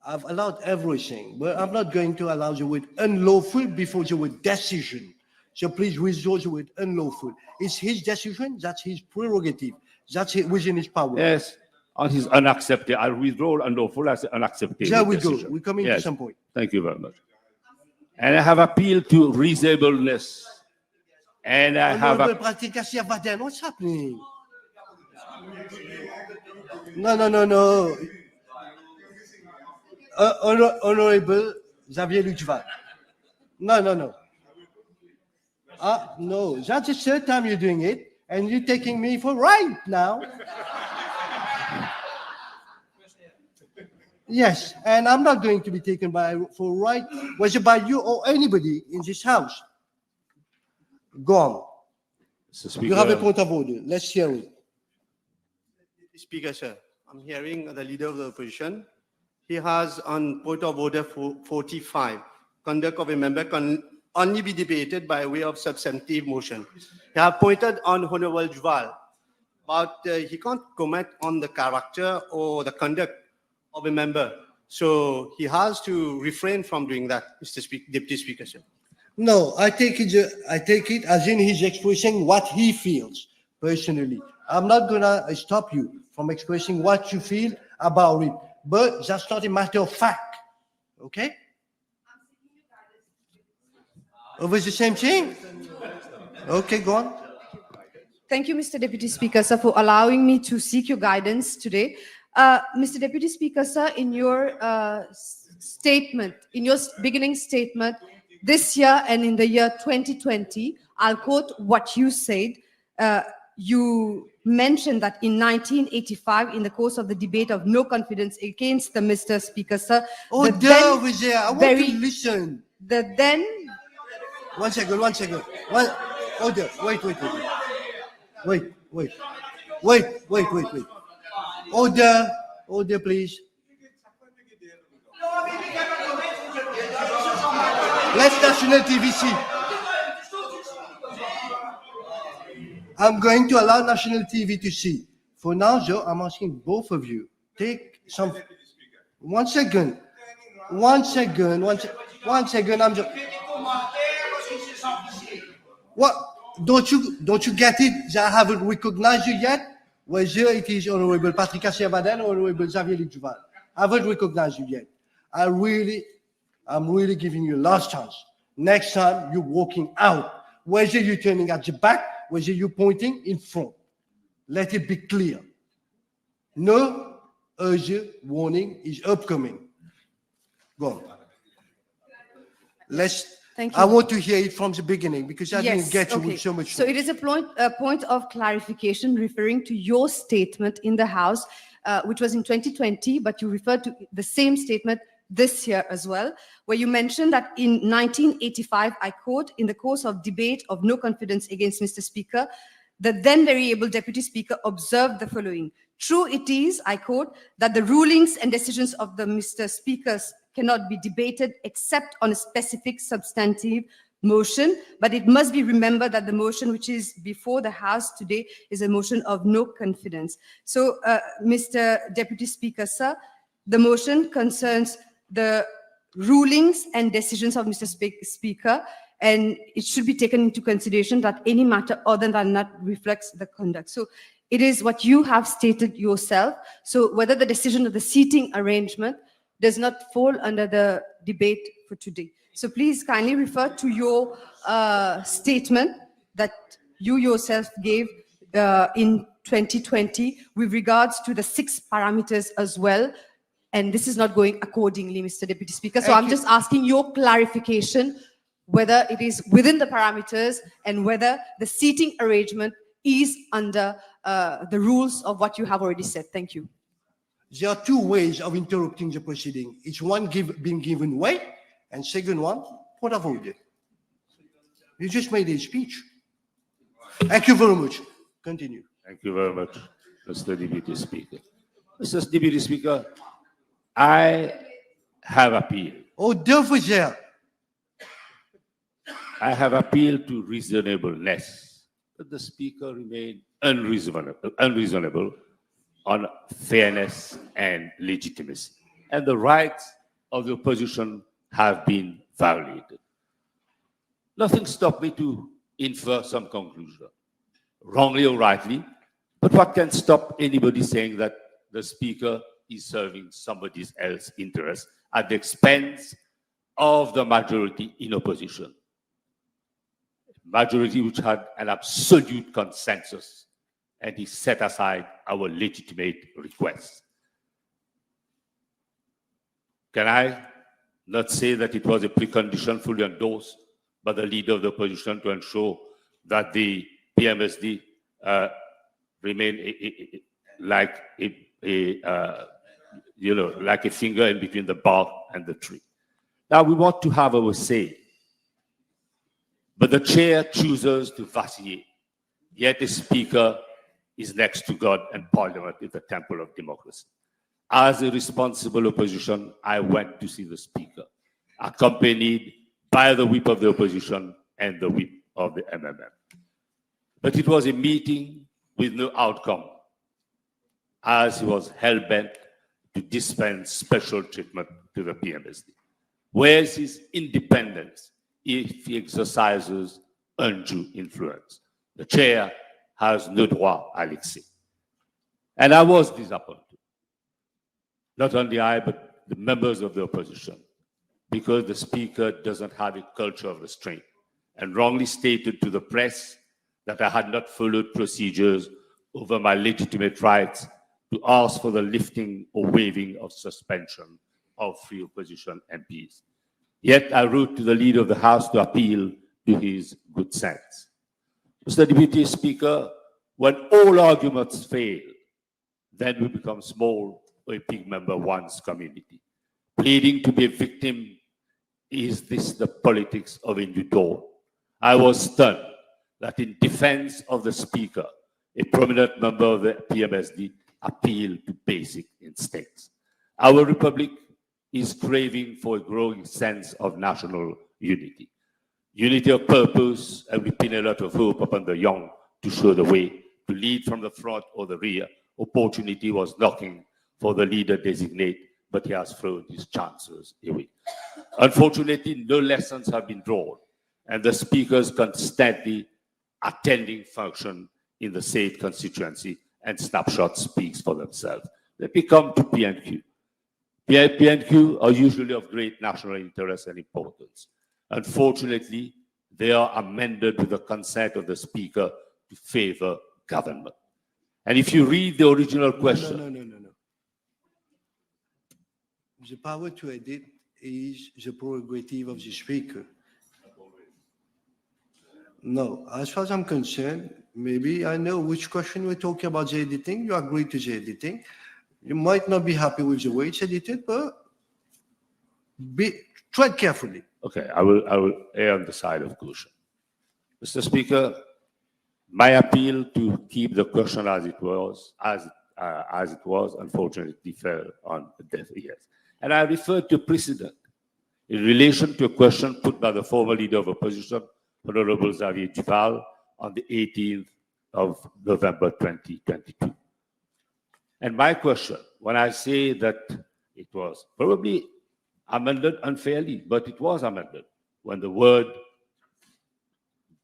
I've allowed everything, but I'm not going to allow the word unlawful before the word decision. So please withdraw the word unlawful. It's his decision, that's his prerogative, that's within his power. Yes, on his unacceptable. I'll withdraw unlawful as unacceptable. There we go. decision. We're coming to some point. Thank you very much. And I have appealed to reasonableness. And I have Honorable Pratikasi Abadan, what's happening? No. Honorable Xavier Luchval. No. No, that's the third time you're doing it, and you're taking me for right now. Yes, and I'm not going to be taken for right, whether by you or anybody in this house. Go on. Mr. Speaker, You have a point of order. Let's hear it. Speaker, sir, I'm hearing the leader of the opposition. He has on point of order 45, conduct of a member can only be debated by way of substantive motion. He have pointed on Honorable Duval, but he can't comment on the character or the conduct of a member. So he has to refrain from doing that, Mr. Deputy Speaker, sir. No, I take it as in he's expressing what he feels personally. I'm not gonna stop you from expressing what you feel about it, but that's not a matter of fact, okay? Over the same thing? Okay, go on. Thank you, Mr. Deputy Speaker, sir, for allowing me to seek your guidance today. Mr. Deputy Speaker, sir, in your statement, in your beginning statement, this year and in the year 2020, I'll quote what you said, you mentioned that in 1985, in the course of the debate of no confidence against the Mr. Speaker, sir, Oh, the dear, then Vijay, I want very- to listen. the then 1 second, 1 second. Oh, dear, wait. Wait. Order, please. Let's national TV see. I'm going to allow national TV to see. For now, Joe, I'm asking both of you, take some. 1 second. 1 second. 1 second. I'm just. What? Don't you get it? That I haven't recognized you yet. Whether it is Honorable Patrick Assiavadan or Honorable Xavier Duval. I haven't recognized you yet. I'm really giving you a last chance. Next time you're walking out, whether you're turning at your back, whether you're pointing in front. Let it be clear. No urgent warning is upcoming. Go on. Thank you. I want to hear it from the beginning because I Yes, didn't get you okay. with so much. So it is a point of clarification referring to your statement in the House, which was in 2020, but you referred to the same statement this year as well, where you mentioned that in 1985, I quote, in the course of debate of no confidence against Mr. Speaker, the then very able Deputy Speaker observed the following. True it is, I quote, that the rulings and decisions of the Mr. Speakers cannot be debated except on a specific substantive motion, but it must be remembered that the motion which is before the House today is a motion of no confidence. So, Mr. Deputy Speaker, sir, the motion concerns the rulings and decisions of Mr. Speaker, and it should be taken into consideration that any matter other than that reflects the conduct. So it is what you have stated yourself. So whether the decision of the seating arrangement does not fall under the debate for today. So please kindly refer to your statement that you yourself gave in 2020 with regards to the 6 parameters as well. And this is not going accordingly, Mr. Deputy Speaker. So I'm just asking your clarification whether it is within the parameters and whether the seating arrangement is under the rules of what you have already said. Thank you. There are 2 ways of interrupting the proceeding. It's one being given way, and second one, point of order. You just made a speech. Thank you very much. Continue. Thank you very much, Mr. Deputy Speaker. Mr. Deputy Speaker, I have appealed. Oh, dear. I have appealed to reasonableness, but the Speaker remained unreasonable on fairness and legitimacy, and the rights of the opposition have been violated. Nothing stopped me to infer some conclusion, wrongly or rightly, but what can stop anybody saying that the Speaker is serving somebody else's interest at the expense of the majority in opposition? Majority which had an absolute consensus, and he set aside our legitimate requests. Can I not say that it was a precondition fully endorsed by the leader of the opposition to ensure that the PMSD remain like like a finger in between the bark and the tree? Now we want to have our say, but the chair chooses to vacillate. Yet the Speaker is next to God, and Parliament is the temple of democracy. As a responsible opposition, I went to see the Speaker, accompanied by the whip of the opposition and the whip of the MMM. But it was a meeting with no outcome, as he was hell-bent to dispense special treatment to the PMSD. Where is his independence if he exercises undue influence? The chair has no droit à l'excès. And I was disappointed. Not only I, but the members of the opposition, because the Speaker doesn't have a culture of restraint and wrongly stated to the press that I had not followed procedures over my legitimate rights to ask for the lifting or waiving of suspension of 3 opposition MPs. Yet I wrote to the leader of the House to appeal to his good sense. Mr. Deputy Speaker, when all arguments fail, then we become small or a big member of one's community. Pleading to be a victim, is this the politics of individual? I was stunned that in defense of the Speaker, a prominent member of the PMSD appealed to basic instincts. Our republic is craving for a growing sense of national unity. Unity of purpose, and we pin a lot of hope upon the young to show the way, to lead from the front or the rear. Opportunity was knocking for the leader designate, but he has thrown his chances away. Unfortunately, no lessons have been drawn, and the speakers constantly attending function in the said constituency, and snapshot speaks for themselves. Let me come to PNQ. PNQ are usually of great national interest and importance. Unfortunately, they are amended with the consent of the Speaker to favor government. And if you read the original question... No. The power to edit is the prerogative of the Speaker. No, as far as I'm concerned, maybe I know which question we're talking about the editing. You agree to the editing. You might not be happy with the way it's edited, but tread carefully. Okay, I will err on the side of caution. Mr. Speaker, my appeal to keep the question as it was, unfortunately fell on deaf ears. And I referred to precedent in relation to a question put by the former leader of opposition, Honorable Xavier Duval, on the 18th of November 2022. And my question, when I say that it was probably amended unfairly, but it was amended when the word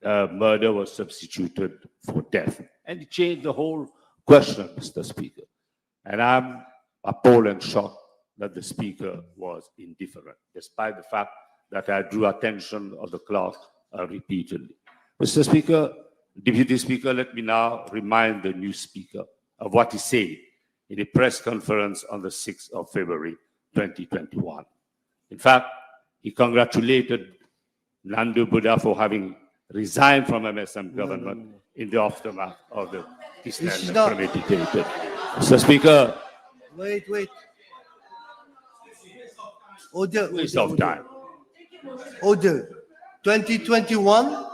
murder was substituted for death. And it changed the whole question, Mr. Speaker. And I'm appalled and shocked that the Speaker was indifferent, despite the fact that I drew attention of the clerk repeatedly. Mr. Speaker, Deputy Speaker, let me now remind the new Speaker of what he said in a press conference on the 6th of February 2021. In fact, he congratulated Nando Buddha for having resigned from MSM government in the aftermath of the Kisnan premeditated. Mr. Speaker. Wait. Order. Waste of time. Order. 2021.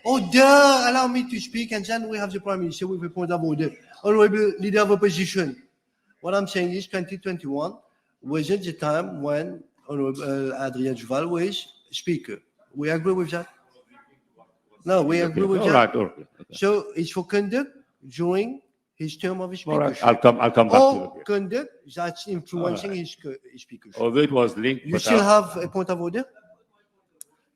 Order. Allow me to speak, and then we have the Prime Minister with a point of order. Honorable Leader of Opposition. What I'm saying is 2021 wasn't the time when Honorable Adrien Duval was Speaker. We agree with that? No, we agree with that. All right, okay. So it's for conduct during his term of his All right, speakership. I'll come back to it. Conduct that's influencing his speakership. Although it was linked, You but still have a point of order?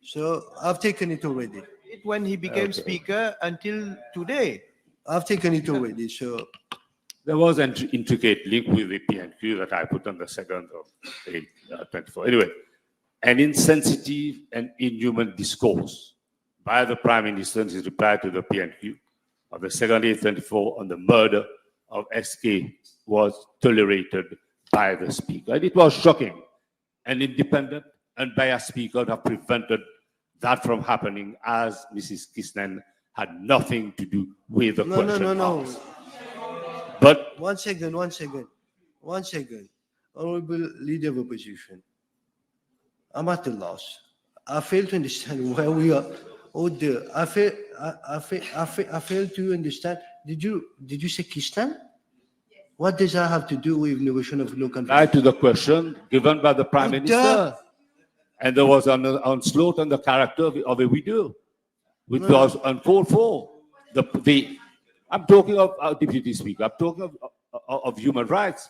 So I've taken it already. When he became Speaker until today. I've taken it already, so... There was an intricate link with the PNQ that I put on the 2nd of April 24. Anyway, an insensitive and inhuman discourse by the Prime Minister in his reply to the PNQ of the 2nd April 24 on the murder of SK was tolerated by the Speaker. And it was shocking. An independent, unbiased Speaker would have prevented that from happening, as Mrs. Kisnan had nothing to do with the question asked. But One second. Honorable Leader of Opposition. I'm at a loss. I fail to understand where we are. Order. I fail to understand. Did you say Kistan? What does that have to do with innovation of local? right to the question given by the Prime Minister. And there was an onslaught on the character of a widow, which was uncalled for. I'm talking of Deputy Speaker. I'm talking of human rights,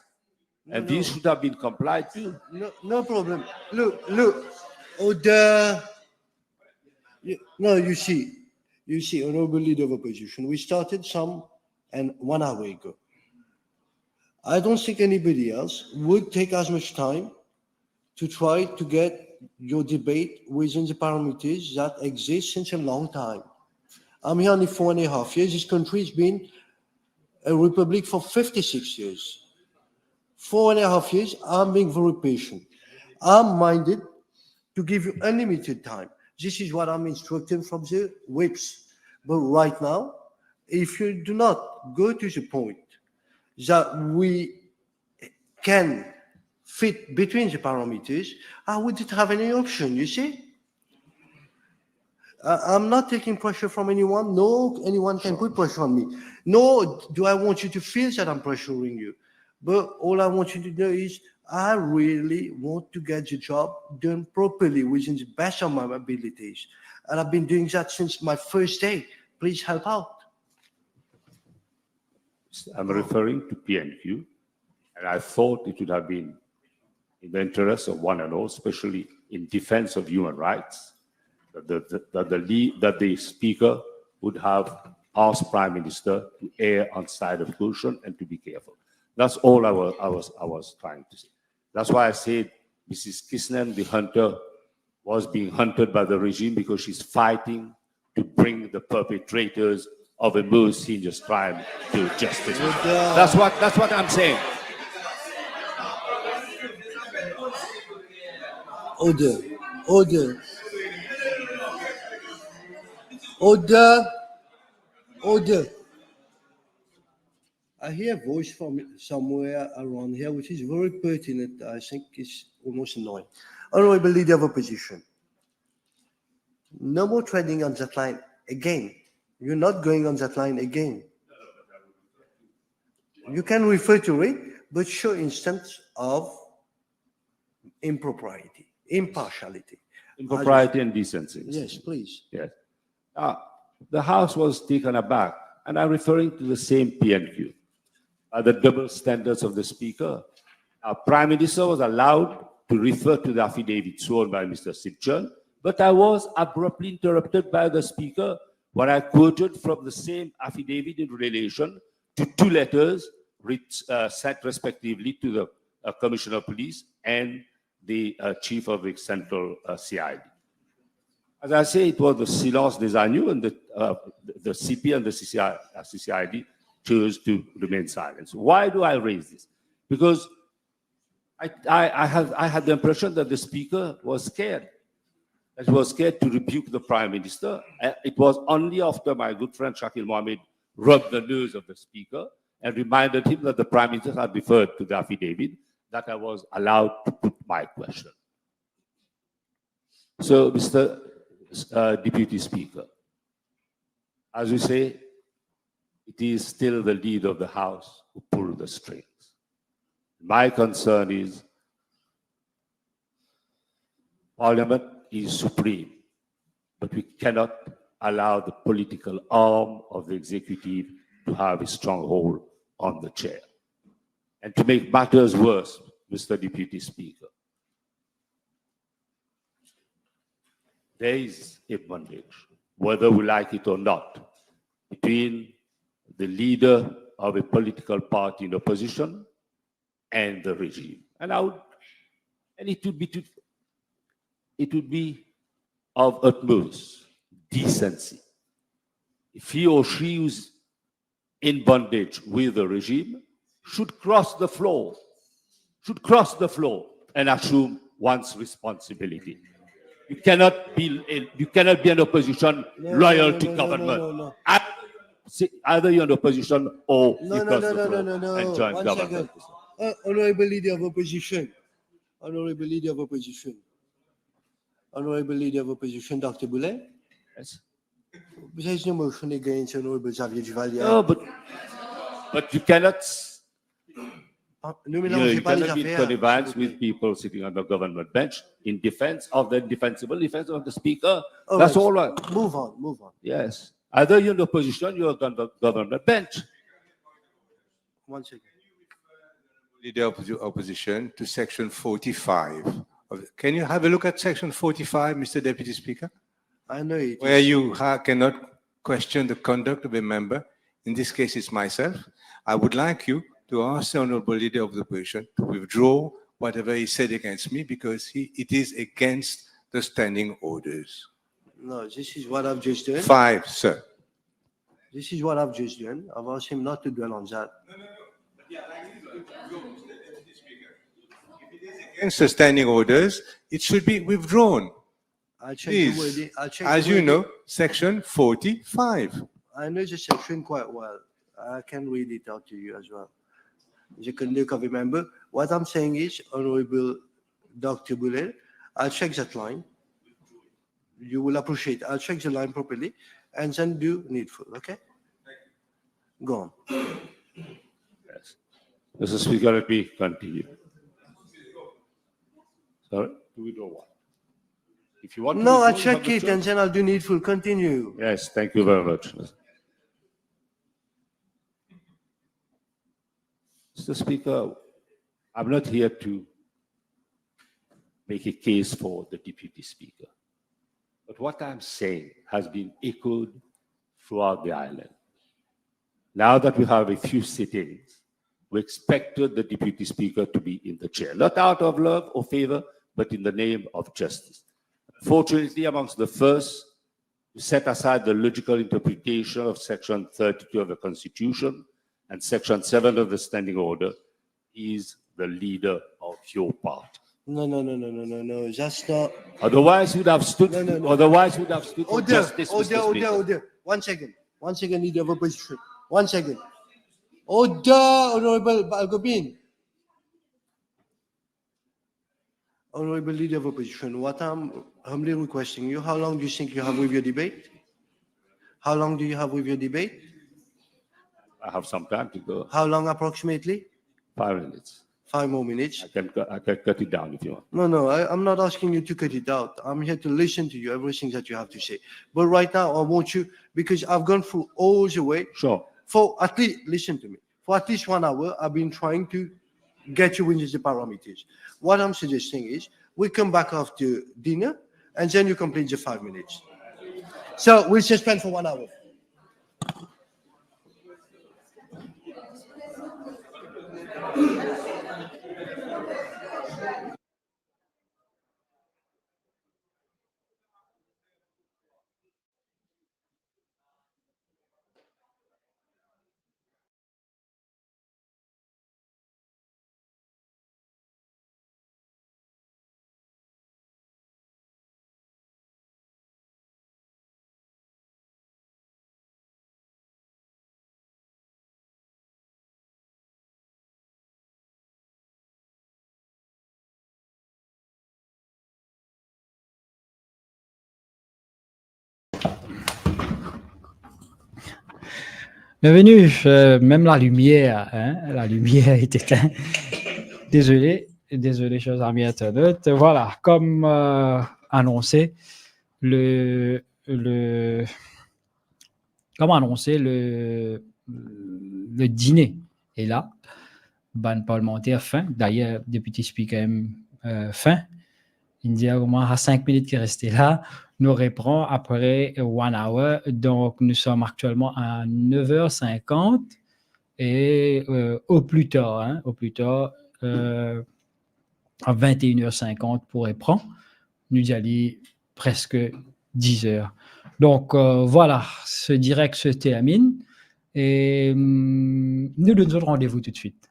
and these should have been complied to. No problem. Look. Order. You see, Honorable Leader of Opposition, we started and 1 hour ago. I don't think anybody else would take as much time to try to get your debate within the parameters that exist since a long time. I'm here only 4.5 years. This country has been a republic for 56 years. 4.5 years, I'm being very patient. I'm minded to give you unlimited time. This is what I'm instructing from the whips. But right now, if you do not go to the point that we can fit between the parameters, I wouldn't have any option, you see? I'm not taking pressure from anyone. No, anyone can put pressure on me. No, do I want you to feel that I'm pressuring you? But all I want you to know is I really want to get the job done properly within the best of my abilities. And I've been doing that since my first day. Please help out. I'm referring to PNQ, and I thought it would have been in the interest of one and all, especially in defense of human rights, that the Speaker would have asked Prime Minister to err on side of caution and to be careful. That's all I was trying to say. That's why I said Mrs. Kisnen, the hunter, was being hunted by the regime because she's fighting to bring the perpetrators of a most heinous crime to justice. That's what I'm saying. Order. I hear a voice from somewhere around here, which is very pertinent. I think it's almost annoying. Honorable Leader of Opposition, no more treading on that line again. You're not going on that line again. You can refer to it, but show instance of impropriety, impartiality. Impropriety and decency. Yes, please. Yes. The House was taken aback, and I'm referring to the same PNQ, the double standards of the Speaker. Prime Minister was allowed to refer to the affidavit sworn by Mr. Substantiation, but I was abruptly interrupted by the Speaker when I quoted from the same affidavit in relation to two letters sent respectively to the Commissioner of Police and the Chief of the Central CID. As I say, it was the silence des agneaux, and the CP and the CCID chose to remain silent. So why do I raise this? Because I had the impression that the Speaker was scared. That he was scared to rebuke the Prime Minister. It was only after my good friend Shakil Mohammed rubbed the nose of the Speaker and reminded him that the Prime Minister had referred to the affidavit that I was allowed to put my question. So, Mr. Deputy Speaker, as you say, it is still the leader of the House who pulls the strings. My concern is Parliament is supreme, but we cannot allow the political arm of the executive to have a stronghold on the chair. And to make matters worse, Mr. Deputy Speaker, there is a bondage, whether we like it or not, between the leader of a political party in opposition and the regime. And it would be of utmost decency if he or she who's in bondage with the regime should cross the floor and assume one's responsibility. You cannot be an opposition loyal to government. Either you're an opposition or you cross the floor and join government. Honorable Leader of Opposition. Honorable Leader of Opposition, Dr. Boulet. Yes. There's no motion against Honorable Xavier Duval. No, but you cannot. You cannot be in connivance with people sitting on the government bench in defense of the indefensible, defense of the Speaker. That's all right. Move on. Yes. Either you're in the opposition, you're on the government bench. 1 second. Leader of the Opposition to Section 45. Can you have a look at Section 45, Mr. Deputy Speaker? I know it. Where you cannot question the conduct of a member. In this case, it's myself. I would like you to ask the Honourable Leader of the Opposition to withdraw whatever he said against me, because it is against the standing orders. No, this is what I've just done. 5, sir. This is what I've just done. I've asked him not to dwell on that. Against the standing orders, it should be withdrawn. I'll check Please, the wording. I'll check as the you wording. know, section 45. I know the section quite well. I can read it out to you as well. You can look up, remember. What I'm saying is, Honorable Dr. Boulel, I'll check that line. You will appreciate. I'll check the line properly and then do needful, okay? Go on. Yes. Mr. Speaker, let me continue. Sorry, do we know what? If you want to No, I'll withdraw, you check have the it and choice. then I'll do needful. Continue. Yes, thank you very much. Mr. Speaker, I'm not here to make a case for the Deputy Speaker. But what I'm saying has been echoed throughout the island. Now that we have a few sittings, we expected the Deputy Speaker to be in the chair, not out of love or favor, but in the name of justice. Fortunately, amongst the first to set aside the logical interpretation of Section 32 of the Constitution and Section 7 of the Standing Order is the leader of your party. No. That's not. Otherwise, he would have stood. No. Otherwise, he would have stood for Order, justice. Mr. Speaker. order. 1 second. 1 second, leader of opposition. 1 second. Order, Honorable Balgobin. Honorable leader of opposition, what I'm humbly requesting you, how long do you think you have with your debate? How long do you have with your debate? I have some time to go. How long approximately? 5 minutes. 5 more minutes. I can cut it down if you want. No, I'm not asking you to cut it out. I'm here to listen to you, everything that you have to say. But right now, I want you, because I've gone through all the way. Sure. For at least, listen to me, for at least 1 hour, I've been trying to get you into the parameters. What I'm suggesting is, we come back after dinner, and then you complete the 5 minutes. So we'll suspend for 1 hour. Bienvenue, même la lumière est éteinte. Désolé, chers amis internautes. Voilà, comme annoncé, le dîner est là. Ban parlementaire fin. D'ailleurs, député speaker fin. Il dit au moins à 5 minutes qui restait là. Nous reprend après 1 hour. Donc, nous sommes actuellement à 9h50 et au plus tard, à 21h50 pour reprendre. Nous y allons presque 10h. Donc, voilà, ce direct se termine et nous donnons rendez-vous tout de suite.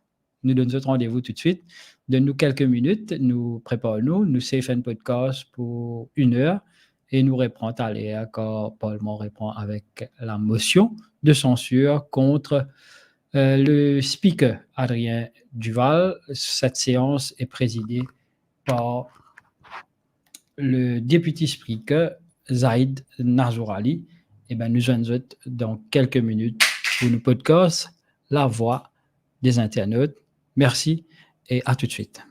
Donne-nous quelques minutes, nous préparons, nous safe un podcast pour 1 heure et nous reprenons à l'air quand le Parlement répond avec la motion de censure contre le speaker Adrien Duval. Cette séance est présidée par le député speaker Zaid Narzourali. Et bien, nous allons dans quelques minutes pour nos podcasts La Voix des internautes. Merci et à tout de suite.